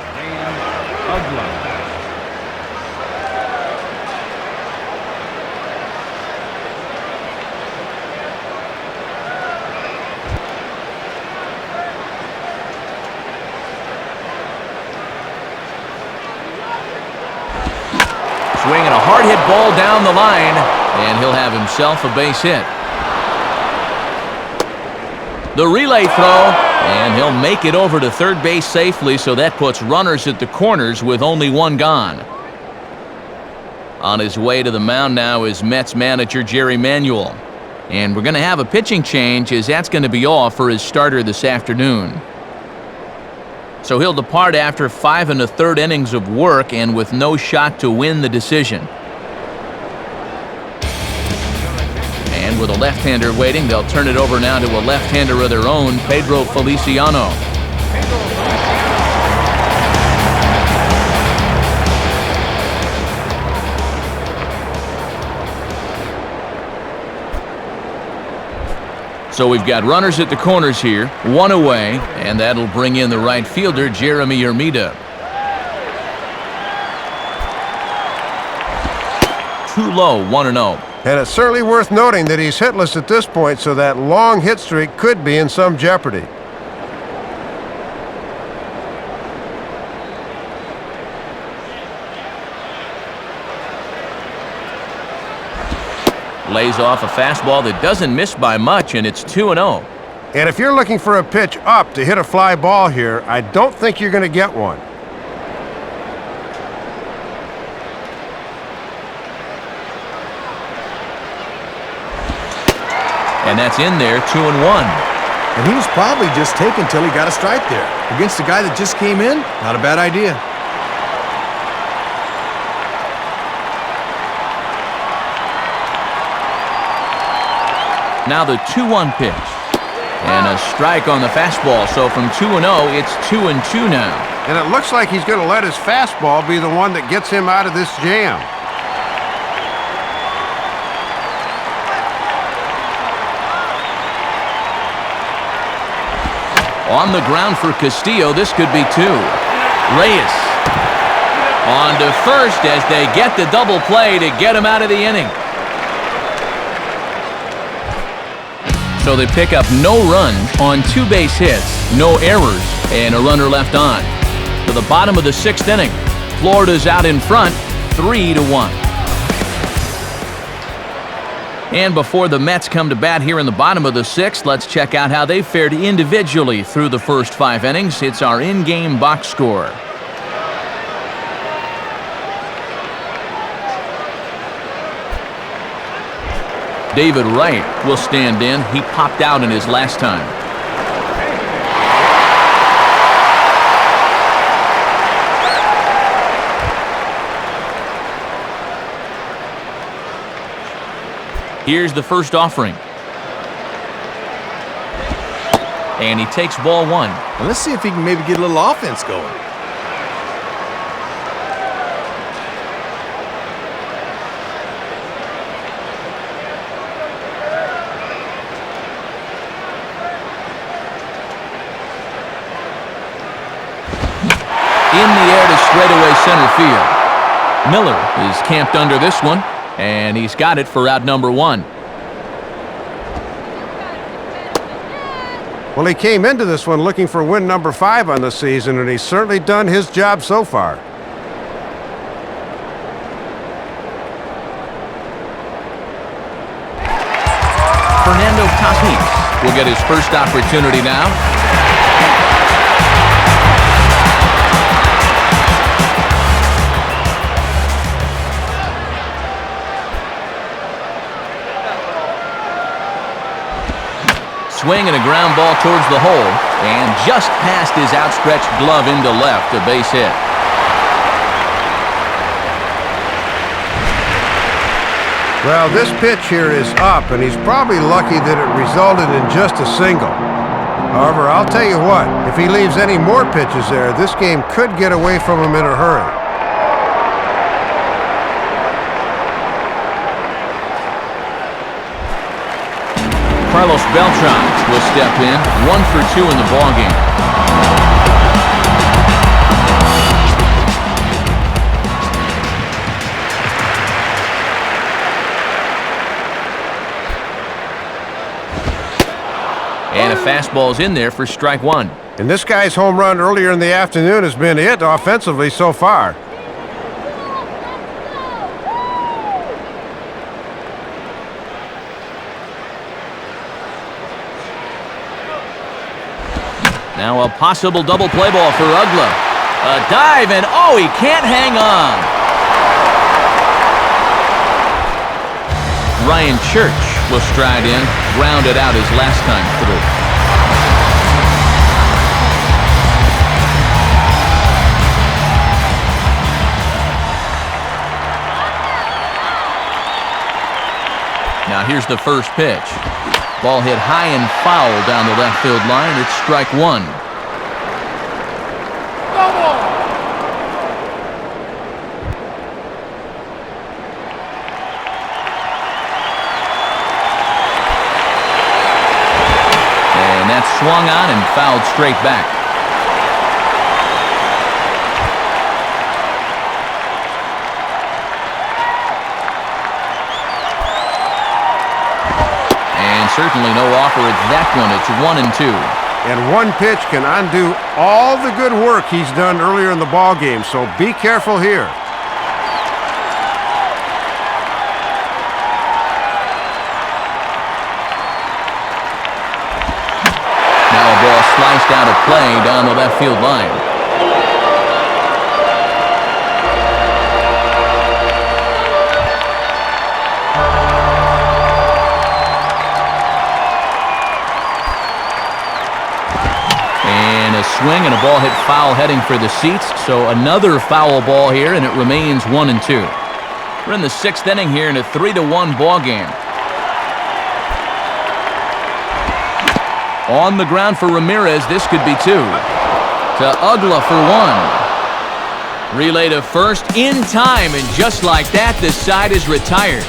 Swinging a hard hit ball down the line, and he'll have himself a base hit. The relay throw, and he'll make it over to third base safely, so that puts runners at the corners with only one gone. On his way to the mound now is Mets manager Jerry Manuel. And we're going to have a pitching change, as that's going to be all for his starter this afternoon. So he'll depart after 5 1/3 innings of work and with no shot to win the decision. And with a left-hander waiting, they'll turn it over now to a left-hander of their own, Pedro Feliciano. So we've got runners at the corners here, one away, and that'll bring in the right fielder, Jeremy Hermida. Too low, 1-0. And it's certainly worth noting that he's hitless at this point, so that long hit streak could be in some jeopardy. Lays off a fastball that doesn't miss by much, and it's 2-0. And if you're looking for a pitch up to hit a fly ball here, I don't think you're going to get one. And that's in there, 2-1. And he was probably just taken till he got a strike there. Against a guy that just came in, not a bad idea. Now the 2-1 pitch. And a strike on the fastball. So from 2-0, it's 2-2 now. And it looks like he's going to let his fastball be the one that gets him out of this jam. On the ground for Castillo, this could be 2. Reyes. On to first as they get the double play to get him out of the inning. So they pick up no runs on 2 base hits, no errors, and a runner left on. To the bottom of the 6th inning, Florida's out in front, 3-1. And before the Mets come to bat here in the bottom of the 6th, let's check out how they fared individually through the first 5 innings. It's our in-game box score. David Wright will stand in. He popped out in his last time. Here's the first offering. And he takes ball 1. Well, let's see if he can maybe get a little offense going. In the air to straightaway center field. Miller is camped under this one, and he's got it for out number 1. Well, he came into this one looking for win number 5 on the season, and he's certainly done his job so far. Fernando Tatis will get his first opportunity now. Swing and a ground ball towards the hole, and just past his outstretched glove into left, a base hit. Well, this pitch here is up, and he's probably lucky that it resulted in just a single. However, I'll tell you what, if he leaves any more pitches there, this game could get away from him in a hurry. Carlos Beltran will step in, 1 for 2 in the ballgame. And a fastball's in there for strike 1. And this guy's home run earlier in the afternoon has been it offensively so far. Now a possible double play ball for Ugla. A dive, and oh, he can't hang on. Ryan Church will stride in, grounded out his last time through. Now here's the first pitch. Ball hit high and foul down the left field line. It's strike 1. And that's swung on and fouled straight back. Certainly no offer at that one. It's 1-2. And one pitch can undo all the good work he's done earlier in the ball game, so be careful here. Now a ball sliced out of play down the left field line. Swing and a ball hit foul heading for the seats, so another foul ball here, and it remains 1-2. We're in the 6th inning here in a 3-1 ball game. On the ground for Ramirez, this could be 2. To Ugla for 1. Relay to first in time, and just like that, the side is retired.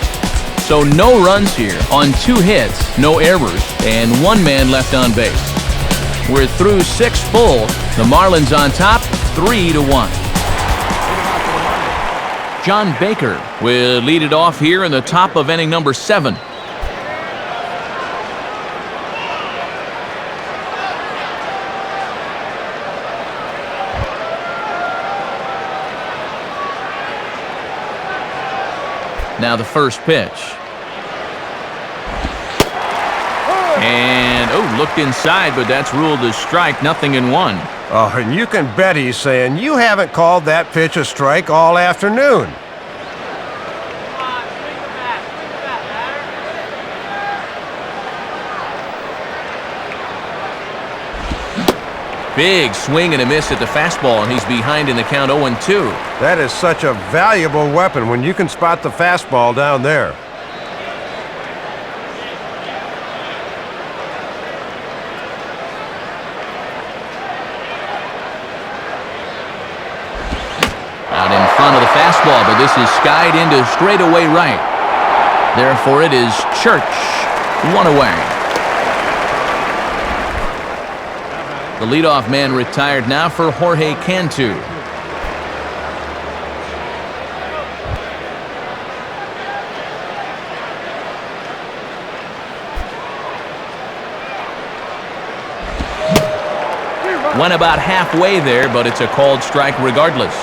So no runs here on 2 hits, no errors, and 1 man left on base. We're through 6 full. The Marlins on top, 3-1. John Baker will lead it off here in the top of inning number 7. Now the first pitch. And, looked inside, but that's ruled as strike, 0-1. Oh, and you can bet he's saying, you haven't called that pitch a strike all afternoon. Big swing and a miss at the fastball, and he's behind in the count 0-2. That is such a valuable weapon when you can spot the fastball down there. Out in front of the fastball, but this is skied into straightaway right. Therefore, it is Church, 1 away. The leadoff man retired now for Jorge Cantu. Went about halfway there, but it's a called strike regardless.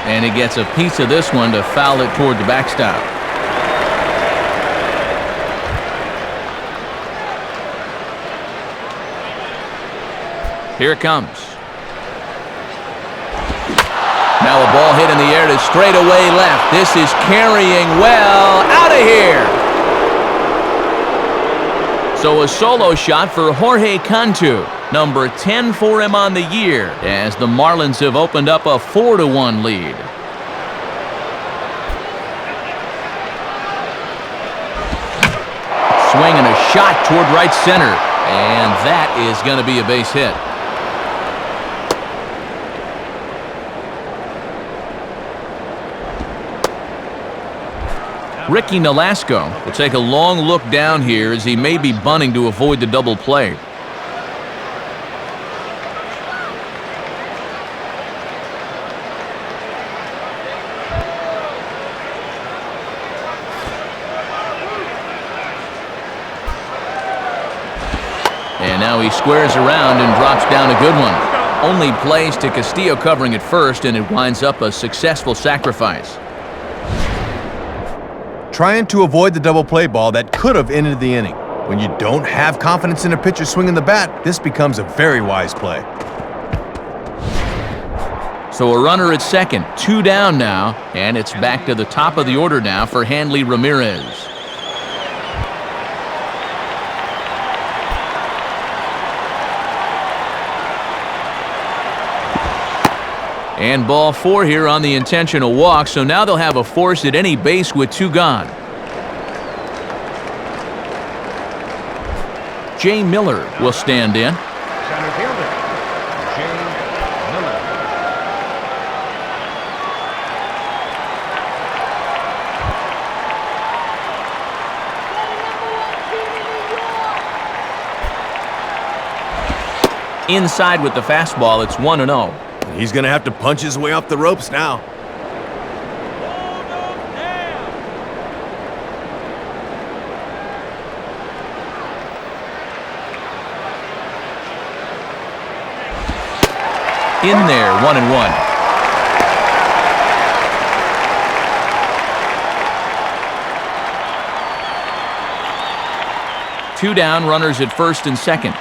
And he gets a piece of this one to foul it toward the backstop. Here it comes. Now a ball hit in the air to straightaway left. This is carrying well. Out of here. So a solo shot for Jorge Cantu. Number 10 for him on the year, as the Marlins have opened up a 4-1 lead. Swing and a shot toward right center, and that is going to be a base hit. Ricky Nolasco will take a long look down here as he may be bunting to avoid the double play. And now he squares around and drops down a good one. Only plays to Castillo covering at first, and it winds up a successful sacrifice. Trying to avoid the double play ball that could have ended the inning. When you don't have confidence in a pitcher swinging the bat, this becomes a very wise play. So a runner at second, 2 down now, and it's back to the top of the order now for Hanley Ramirez. And ball 4 here on the intentional walk, so now they'll have a force at any base with 2 gone. Jay Miller will stand in. Center fielder, Jay Miller. Inside with the fastball, it's 1-0. He's going to have to punch his way up the ropes now. Hold them down. In there, 1-1. Two down, runners at first and second.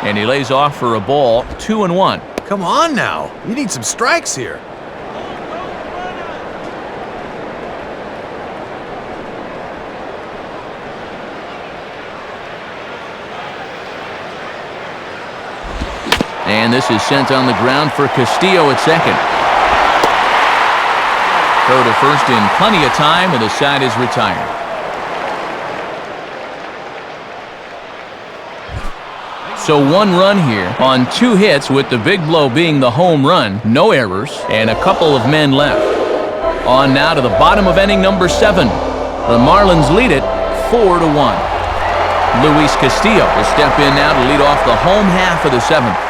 And he lays off for a ball, 2-1. Come on now. You need some strikes here. And this is sent on the ground for Castillo at second. Throw to first in plenty of time, and the side is retired. So 1 run here on 2 hits, with the big blow being the home run. No errors and a couple of men left. On now to the bottom of inning number 7. The Marlins lead it 4-1. Luis Castillo will step in now to lead off the home half of the 7th.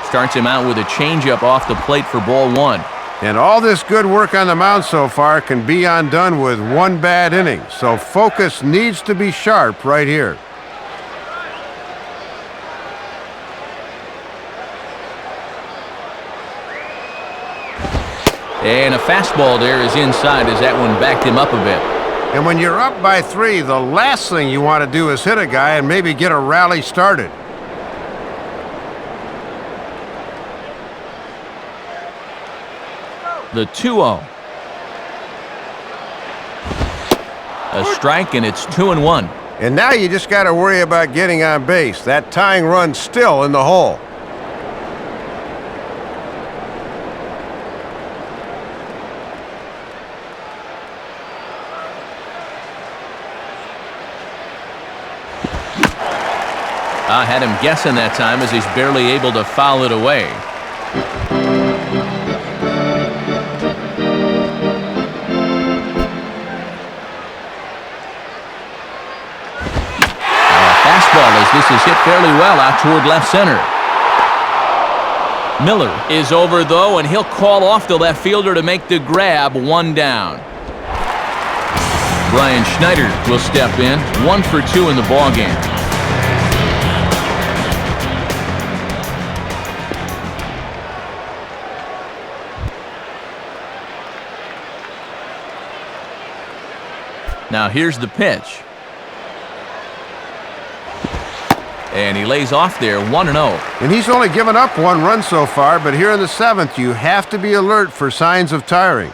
Starts him out with a changeup off the plate for ball 1. And all this good work on the mound so far can be undone with 1 bad inning. So focus needs to be sharp right here. And a fastball there is inside as that one backed him up a bit. And when you're up by 3, the last thing you want to do is hit a guy and maybe get a rally started. The 2-0. A strike, and it's 2-1. And now you just got to worry about getting on base. That tying run's still in the hole. I had him guessing that time as he's barely able to foul it away. This is hit fairly well out toward left center. Miller is over, though, and he'll call off the left fielder to make the grab. 1 down. Brian Schneider will step in. 1 for 2 in the ballgame. Now here's the pitch. And he lays off there, 1-0. And he's only given up 1 run so far, but here in the 7th, you have to be alert for signs of tiring.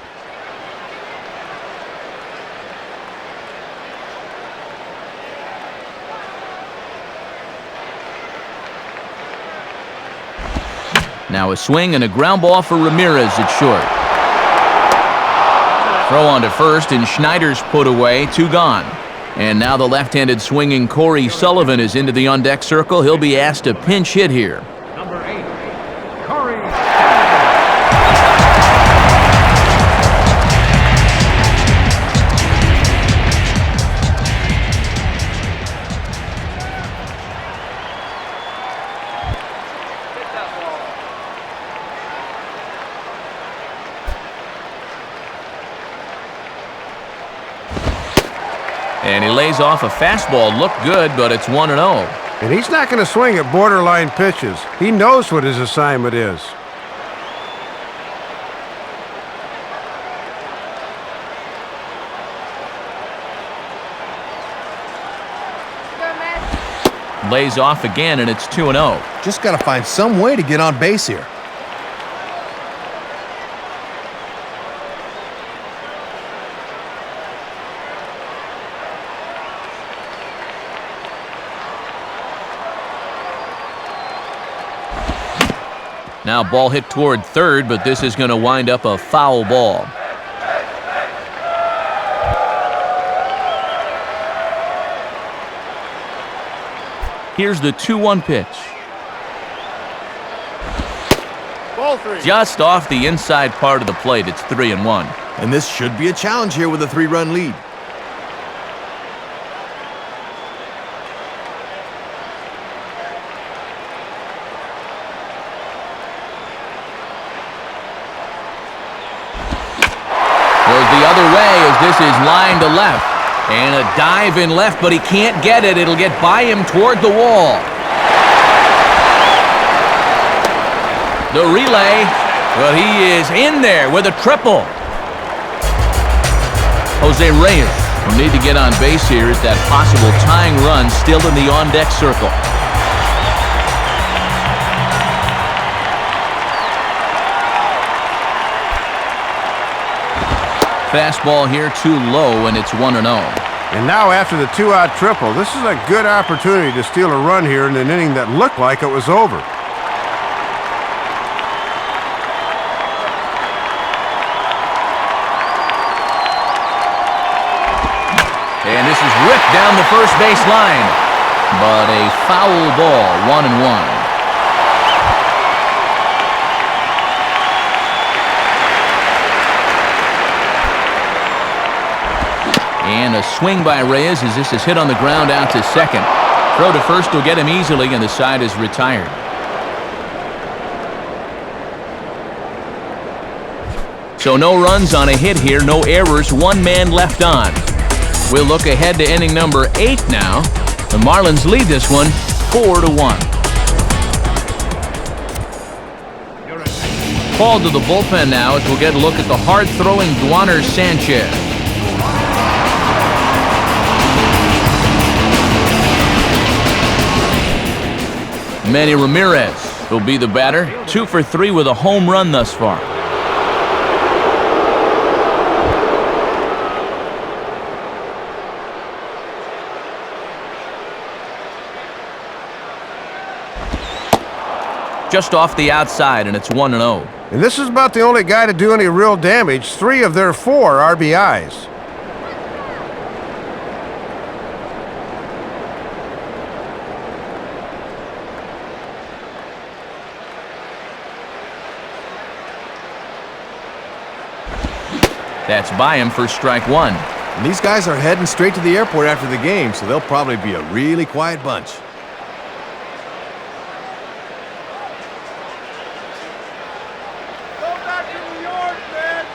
Now a swing and a ground ball for Ramirez at short. Throw on to first, and Schneider's put away, 2 gone. And now the left-handed swinging Corey Sullivan is into the on-deck circle. He'll be asked to pinch hit here. Number 8, Corey. And he lays off a fastball. Looked good, but it's 1-0. And he's not going to swing at borderline pitches. He knows what his assignment is. Lays off again, and it's 2-0. Just got to find some way to get on base here. Now ball hit toward third, but this is going to wind up a foul ball. Here's the 2-1 pitch. Ball 3. Just off the inside part of the plate. It's 3-1. And this should be a challenge here with a 3-run lead. The other way as this is lined to left. And a dive in left, but he can't get it. It'll get by him toward the wall. The relay, but he is in there with a triple. Jose Reyes will need to get on base here as that possible tying run still in the on-deck circle. Fastball here too low, and it's 1-0. And now after the 2-out triple, this is a good opportunity to steal a run here in an inning that looked like it was over. And this is ripped down the first base line. But a foul ball, 1-1. And a swing by Reyes as this is hit on the ground out to second. Throw to first will get him easily, and the side is retired. So no runs on a hit here, no errors, 1 man left on. We'll look ahead to inning number 8 now. The Marlins lead this one 4-1. Called to the bullpen now as we'll get a look at the hard-throwing Duaner Sanchez. Manny Ramirez will be the batter, 2 for 3 with a home run thus far. Just off the outside, and it's 1-0. And this is about the only guy to do any real damage, 3 of their 4 RBIs. That's by him for strike 1. And these guys are heading straight to the airport after the game, so they'll probably be a really quiet bunch. Go back to New York, man.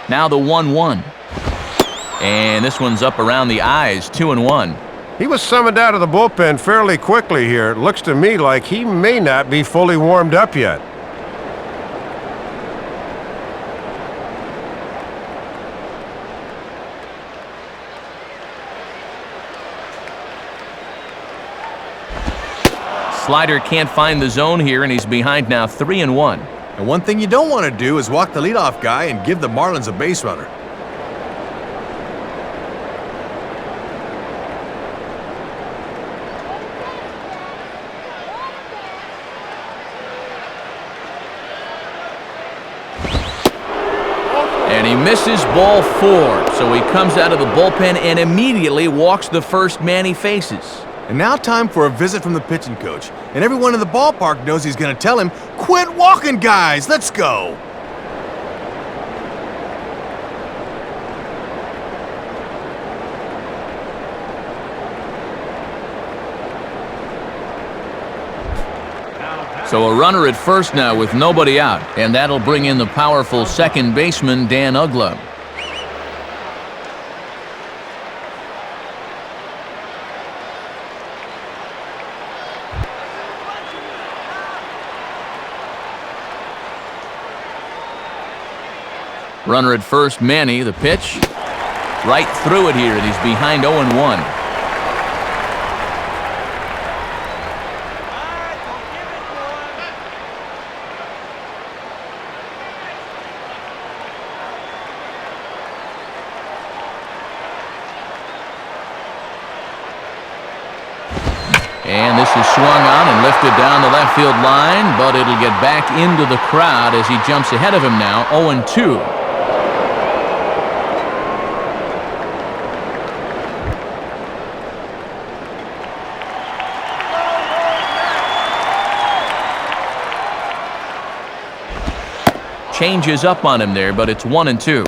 Now the 1-1. And this one's up around the eyes, 2-1. He was summoned out of the bullpen fairly quickly here. It looks to me like he may not be fully warmed up yet. Slider can't find the zone here, and he's behind now 3-1. And one thing you don't want to do is walk the leadoff guy and give the Marlins a base runner. And he misses ball 4, so he comes out of the bullpen and immediately walks the first man he faces. And now time for a visit from the pitching coach. And everyone in the ballpark knows he's going to tell him, "Quit walking, guys, let's go." So a runner at first now with nobody out, and that'll bring in the powerful second baseman, Dan Uggla. Runner at first, Manny, the pitch. Right through it here, and he's behind 0-1. And this is swung on and lifted down the left field line, but it'll get back into the crowd as he jumps ahead of him now, 0-2. Changes up on him there, but it's 1-2.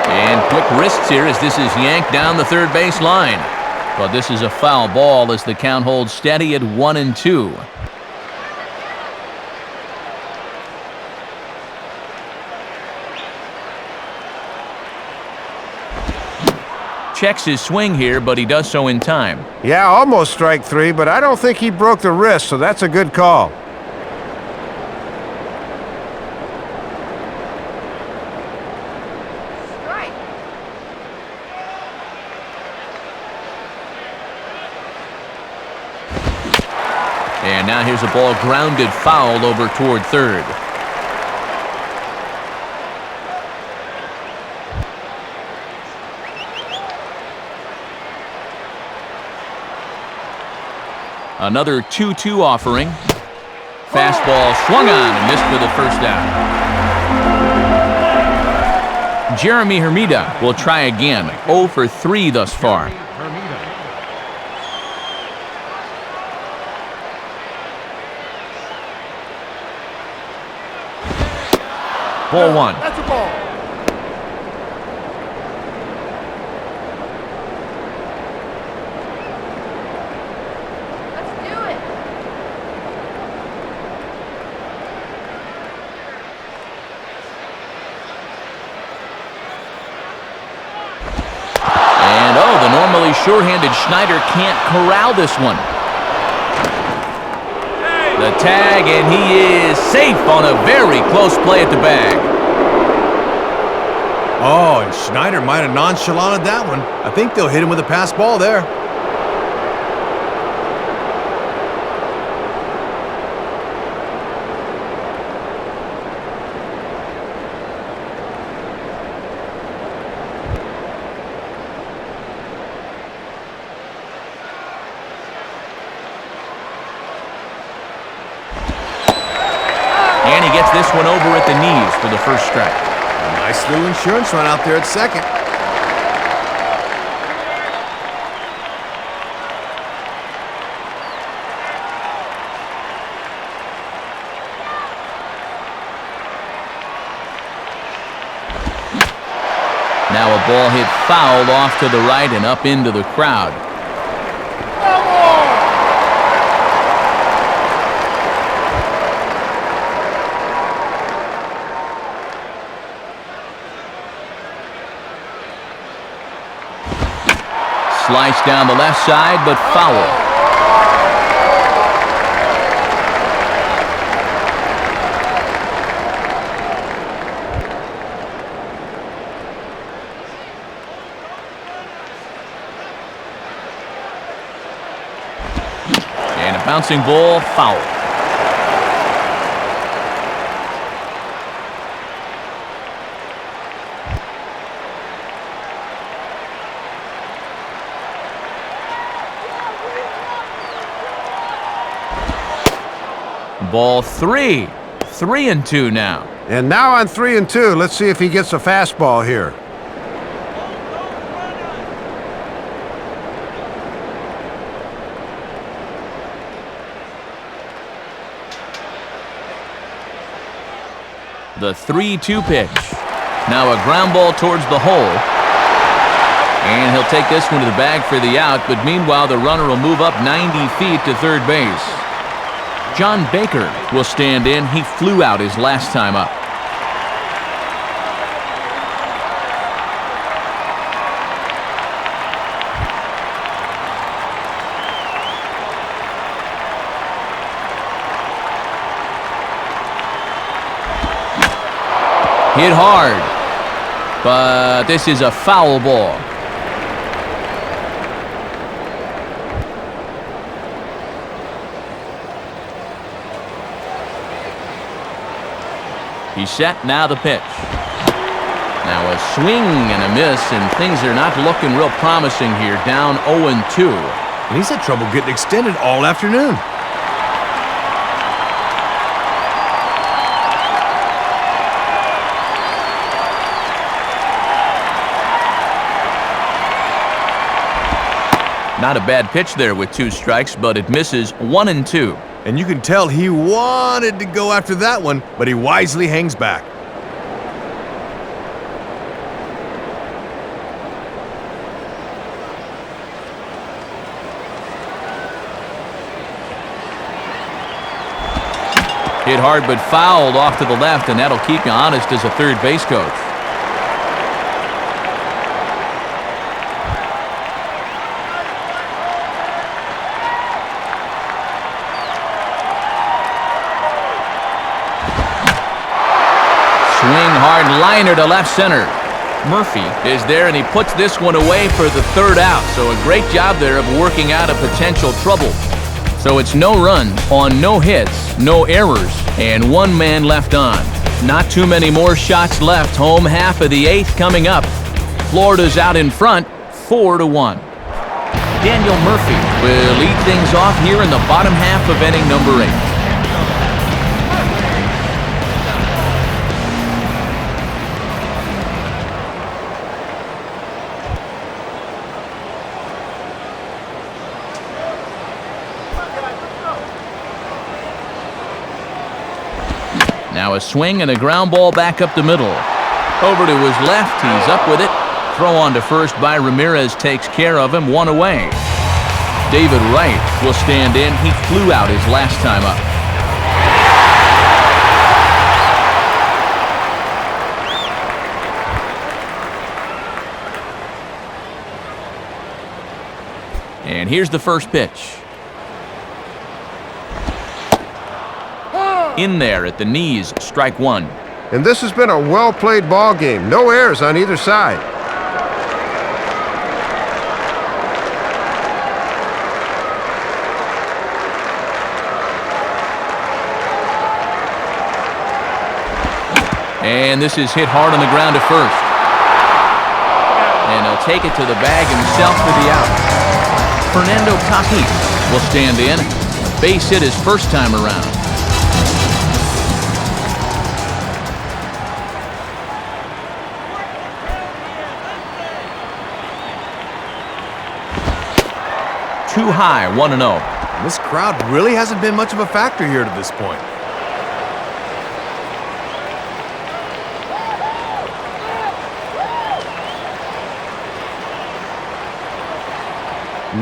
And quick wrists here as this is yanked down the third base line. But this is a foul ball as the count holds steady at 1-2. Checks his swing here, but he does so in time. Yeah, almost strike 3, but I don't think he broke the wrist, so that's a good call. And now here's a ball grounded foul over toward third. Another 2-2 offering. Fastball swung on and missed for the first down. Jeremy Hermida will try again. 0 for 3 thus far. Ball 1. That's a ball. Let's do it. And the normally sure-handed Schneider can't corral this one. The tag, and he is safe on a very close play at the bag. Oh, and Schneider might have nonchalanted that one. I think they'll hit him with a pass ball there. And he gets this one over at the knees for the first strike. A nice little insurance run out there at second. Now a ball hit foul off to the right and up into the crowd. Sliced down the left side, but foul. And a bouncing ball, foul. Ball 3. 3-2 now. And now on 3-2, let's see if he gets a fastball here. The 3-2 pitch. Now a ground ball towards the hole. And he'll take this one to the bag for the out, but meanwhile the runner will move up 90 feet to third base. John Baker will stand in. He flew out his last time up. Hit hard, but this is a foul ball. He's set, now the pitch. Now a swing and a miss, and things are not looking real promising here, down 0-2. And he's had trouble getting extended all afternoon. Not a bad pitch there with 2 strikes, but it misses 1-2. And you can tell he wanted to go after that one, but he wisely hangs back. Hit hard but fouled off to the left, and that'll keep you honest as a third base coach. Swing hard liner to left center. Murphy is there, and he puts this one away for the third out. So a great job there of working out a potential trouble. So it's no runs on no hits, no errors, and one man left on. Not too many more shots left. Home half of the 8th coming up. Florida's out in front, 4-1. Daniel Murphy will lead things off here in the bottom half of inning number 8. Now a swing and a ground ball back up the middle. Over to his left, he's up with it. Throw on to first by Ramirez takes care of him, 1 away. David Wright will stand in. He flew out his last time up. And here's the first pitch. In there at the knees, strike 1. And this has been a well-played ball game. No errors on either side. And this is hit hard on the ground to first. And he'll take it to the bag himself for the out. Fernando Tatis will stand in. Base hit his first time around. Too high, 1-0. This crowd really hasn't been much of a factor here to this point.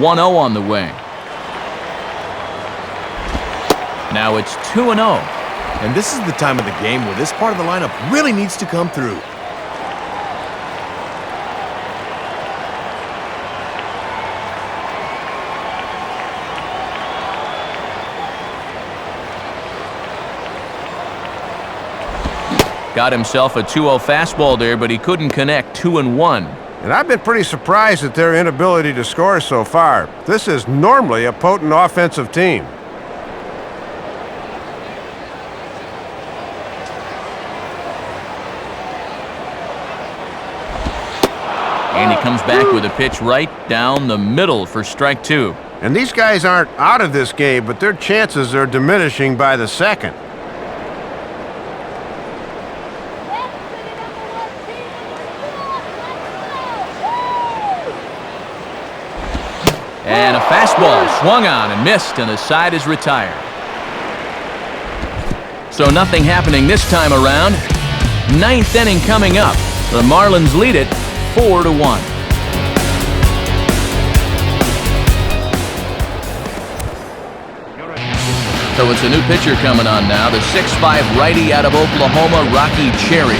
One-0 on the way. Now it's 2-0. And this is the time of the game where this part of the lineup really needs to come through. Got himself a 2-0 fastball there, but he couldn't connect. 2-1. And I've been pretty surprised at their inability to score so far. This is normally a potent offensive team. And he comes back with a pitch right down the middle for strike 2. And these guys aren't out of this game, but their chances are diminishing by the second. And a fastball swung on and missed, and the side is retired. So nothing happening this time around. 9th inning coming up. The Marlins lead it 4-1. So it's a new pitcher coming on now. The 6'5" righty out of Oklahoma, Rocky Cherry.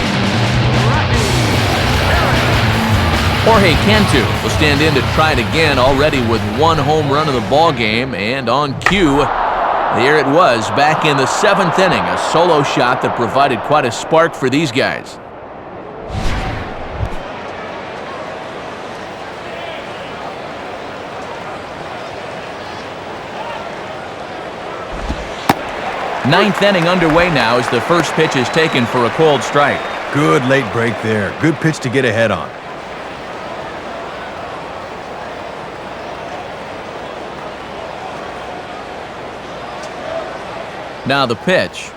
Jorge Cantu will stand in to try it again, already with 1 home run in the ball game, and on cue, there it was back in the 7th inning, a solo shot that provided quite a spark for these guys. Ninth inning underway now as the first pitch is taken for a called strike. Good late break there. Good pitch to get ahead on. Now the pitch,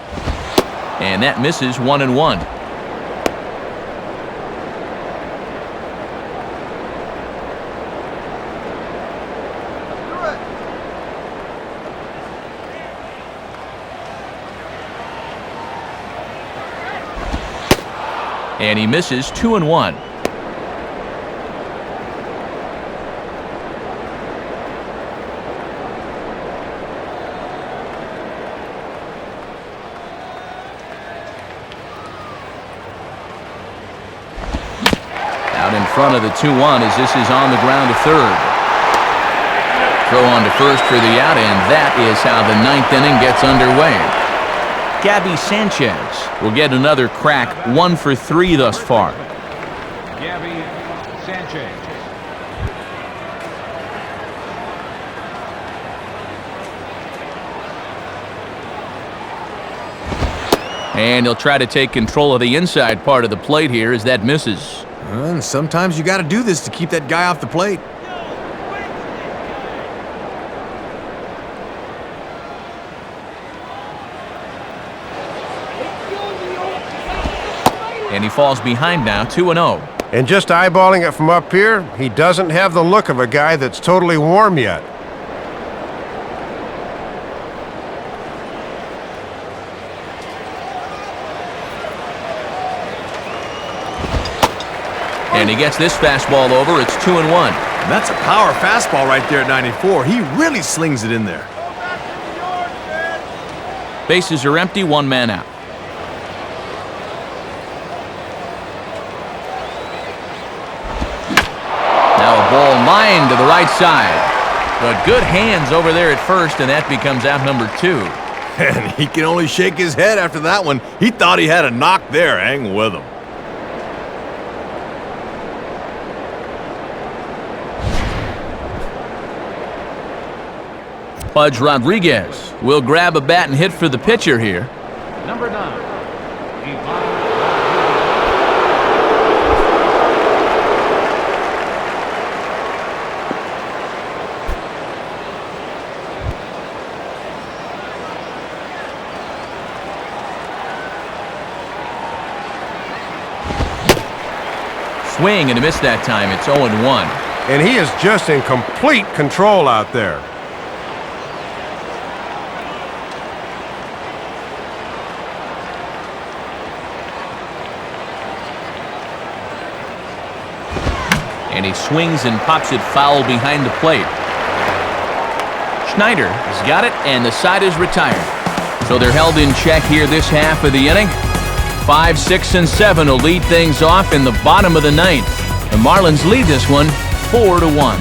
and that misses. 1-1. And he misses. 2-1. In front of the 2-1 as this is on the ground to third. Throw on to first for the out, and that is how the 9th inning gets underway. Gabby Sanchez will get another crack, 1 for 3 thus far. Gabby Sanchez. And he'll try to take control of the inside part of the plate here as that misses. And sometimes you got to do this to keep that guy off the plate. And he falls behind now, 2-0. And just eyeballing it from up here, he doesn't have the look of a guy that's totally warm yet. And he gets this fastball over. It's 2-1. And that's a power fastball right there at 94. He really slings it in there. Bases are empty, one man out. Now a ball lined to the right side. But good hands over there at first, and that becomes out number 2. And he can only shake his head after that one. He thought he had a knock there. Hang with him. Pudge Rodriguez will grab a bat and hit for the pitcher here. Number 9. Swing and a miss that time. It's 0-1. And he is just in complete control out there. And he swings and pops it foul behind the plate. Schneider has got it, and the side is retired. So they're held in check here this half of the inning. 5, 6, and 7 will lead things off in the bottom of the 9th. The Marlins lead this one 4-1.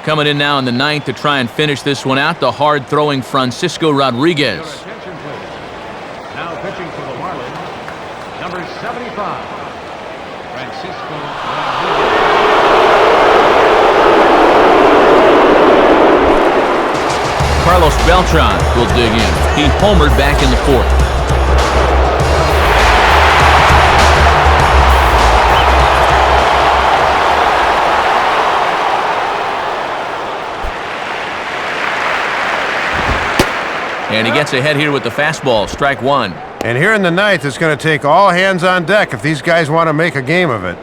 Coming in now in the 9th to try and finish this one out, the hard-throwing Francisco Rodriguez. Attention, please. Now pitching for the Marlins, number 75, Francisco Rodriguez. Carlos Beltran will dig in. He homered back in the 4th. And he gets ahead here with the fastball, strike 1. And here in the 9th, it's going to take all hands on deck if these guys want to make a game of it.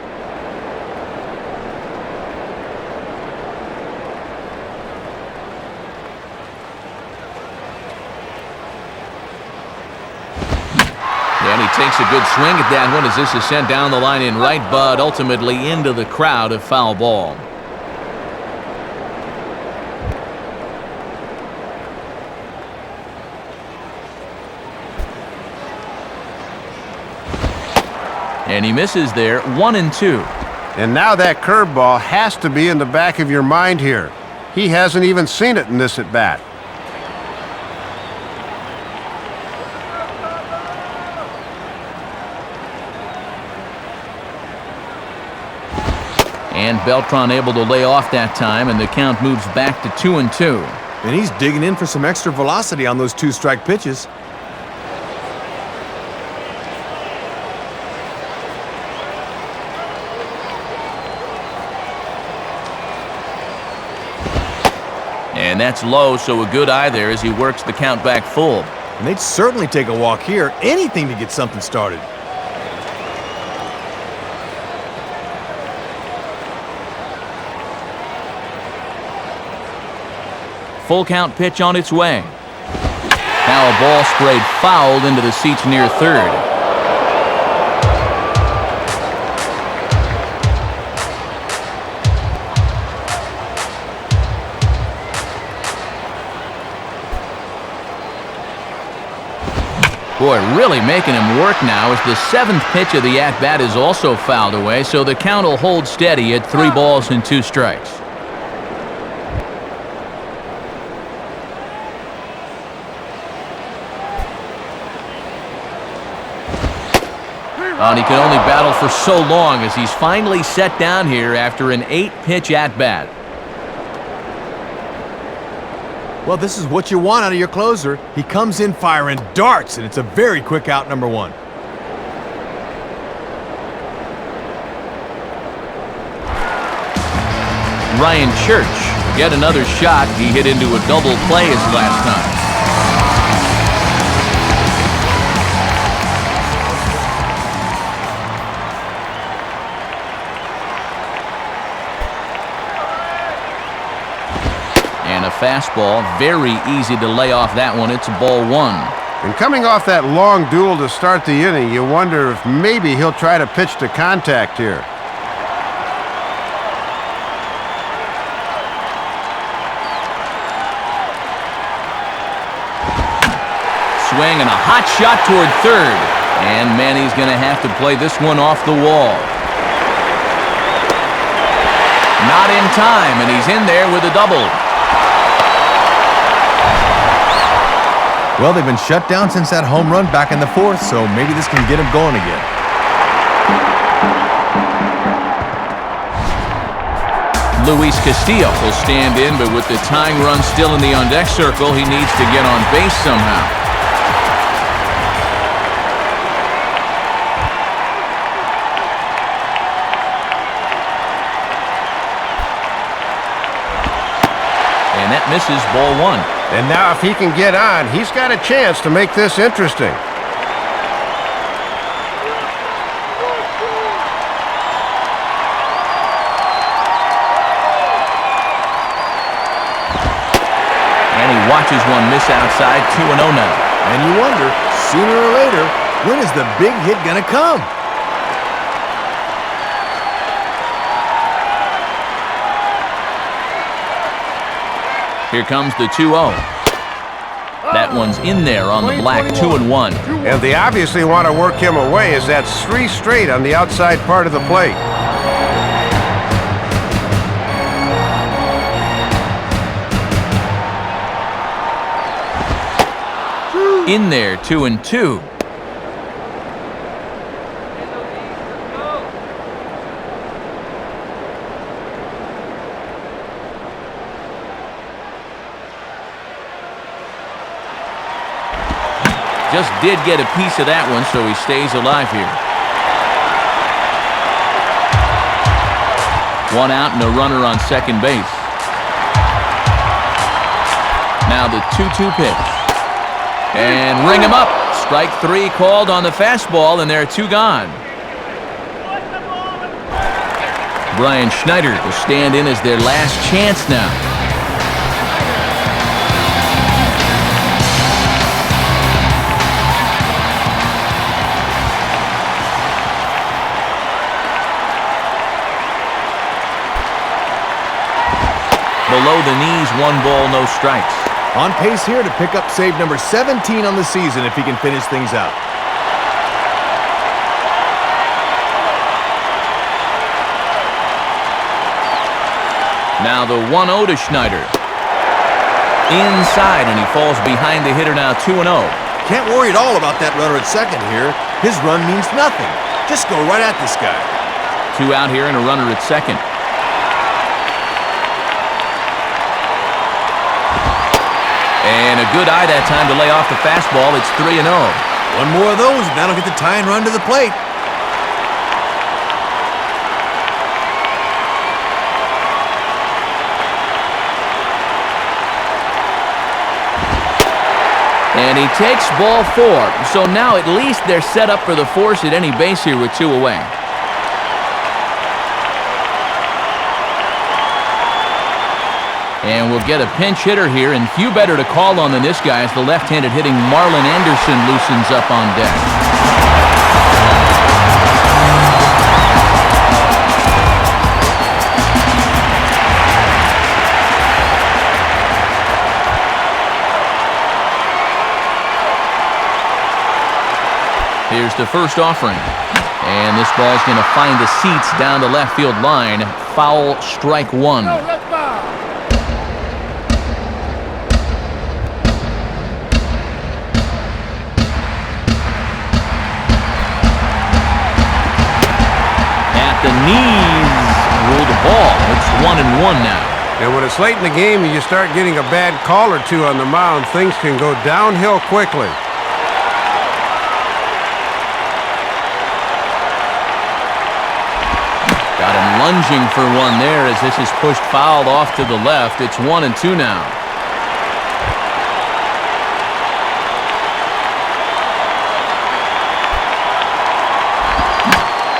And he takes a good swing at that one as this is sent down the line in right, but ultimately into the crowd, a foul ball. And he misses there, 1-2. And now that curveball has to be in the back of your mind here. He hasn't even seen it in this at-bat. And Beltran able to lay off that time, and the count moves back to 2-2. And he's digging in for some extra velocity on those 2-strike pitches. And that's low, so a good eye there as he works the count back full. And they'd certainly take a walk here. Anything to get something started. Full count pitch on its way. Now a ball sprayed fouled into the seats near third. Boy, really making him work now as the 7th pitch of the at-bat is also fouled away, so the count will hold steady at 3 balls and 2 strikes. And he can only battle for so long as he's finally set down here after an 8-pitch at-bat. Well, this is what you want out of your closer. He comes in firing darts, and it's a very quick out, number one. Ryan Church, yet another shot. He hit into a double play his last time. And a fastball, very easy to lay off that one. It's ball one. And coming off that long duel to start the inning, you wonder if maybe he'll try to pitch to contact here. Swing and a hot shot toward third. And Manny's going to have to play this one off the wall. Not in time, and he's in there with a double. Well, they've been shut down since that home run back in the fourth, so maybe this can get him going again. Luis Castillo will stand in, but with the tying run still in the on-deck circle, he needs to get on base somehow. And that misses, ball one. And now if he can get on, he's got a chance to make this interesting. And he watches one miss outside, 2-0 now. And you wonder, sooner or later, when is the big hit gonna come? Here comes the 2-0. That one's in there on the black, 2-1. And they obviously want to work him away, as that's 3 straight on the outside part of the plate. In there, 2-2. Just did get a piece of that one, so he stays alive here. One out and a runner on second base. Now the 2-2 pitch. And ring him up. Strike 3 called on the fastball, and there are 2 gone. Brian Schneider will stand in as their last chance now. Below the knees, 1 ball, no strikes. On pace here to pick up save number 17 on the season if he can finish things out. Now the 1-0 to Schneider. Inside, and he falls behind the hitter now, 2-0. Can't worry at all about that runner at second here. His run means nothing. Just go right at this guy. 2 out here and a runner at second. And a good eye that time to lay off the fastball. It's 3-0. One more of those, and that'll get the tying run to the plate. And he takes ball 4. So now at least they're set up for the force at any base here with 2 away. And we'll get a pinch hitter here, and few better to call on than this guy as the left-handed hitting Marlin Anderson loosens up on deck. Here's the first offering. And this ball's going to find the seats down the left field line. Foul, strike 1. The knees rule the ball. It's 1-1 now. And when it's late in the game and you start getting a bad call or two on the mound, things can go downhill quickly. Got him lunging for one there as this is pushed fouled off to the left. It's 1-2 now.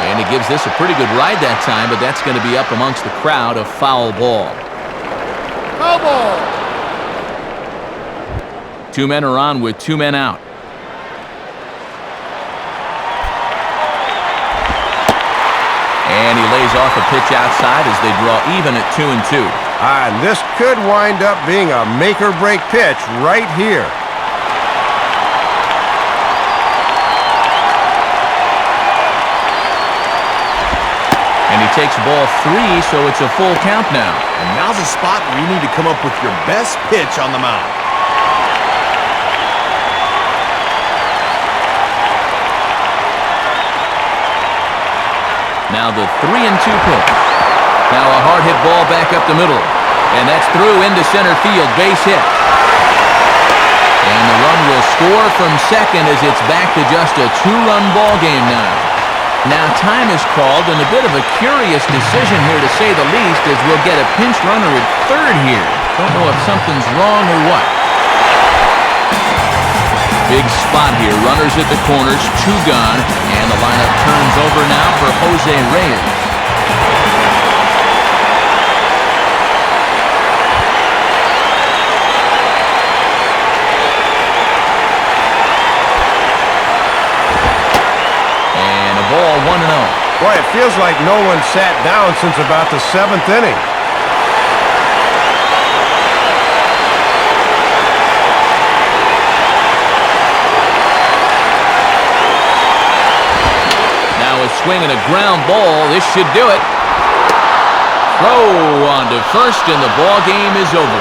And he gives this a pretty good ride that time, but that's going to be up amongst the crowd, a foul ball. Foul ball. 2 men are on with 2 men out. And he lays off a pitch outside as they draw even at 2-2. And this could wind up being a make-or-break pitch right here. And he takes ball 3, so it's a full count now. And now's a spot where you need to come up with your best pitch on the mound. Now the 3-2 pitch. Now a hard hit ball back up the middle. And that's through into center field. Base hit. And the run will score from second as it's back to just a 2-run ball game now. Now time is called, and a bit of a curious decision here to say the least, as we'll get a pinch runner at third here. Don't know if something's wrong or what. Big spot here. Runners at the corners, 2 gone, and the lineup turns over now for Jose Reyes. And a ball, 1-0. Boy, it feels like no one sat down since about the 7th inning. Swing and a ground ball. This should do it. Throw on to first, and the ball game is over.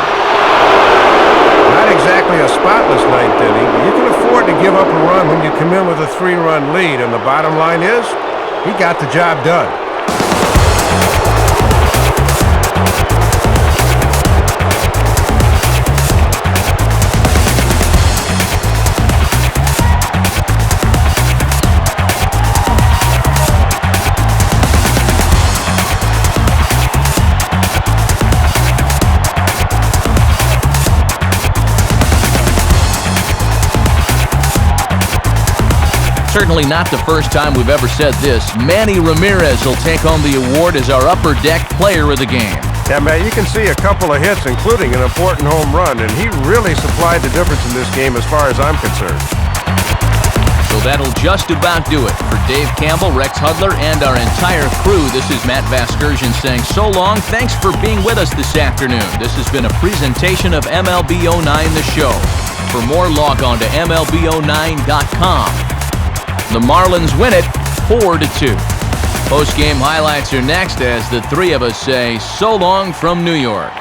Not exactly a spotless 9th inning, but you can afford to give up a run when you come in with a 3-run lead, and the bottom line is, he got the job done. Certainly not the first time we've ever said this. Manny Ramirez will take home the award as our upper deck player of the game. Yeah, man, you can see a couple of hits, including an important home run, and he really supplied the difference in this game as far as I'm concerned. So that'll just about do it. For Dave Campbell, Rex Hudler, and our entire crew, this is Matt Vasgersian saying so long. Thanks for being with us this afternoon. This has been a presentation of MLB 09 The Show. For more, log on to MLB09.com. The Marlins win it 4-2. Post-game highlights are next as the 3 of us say so long from New York.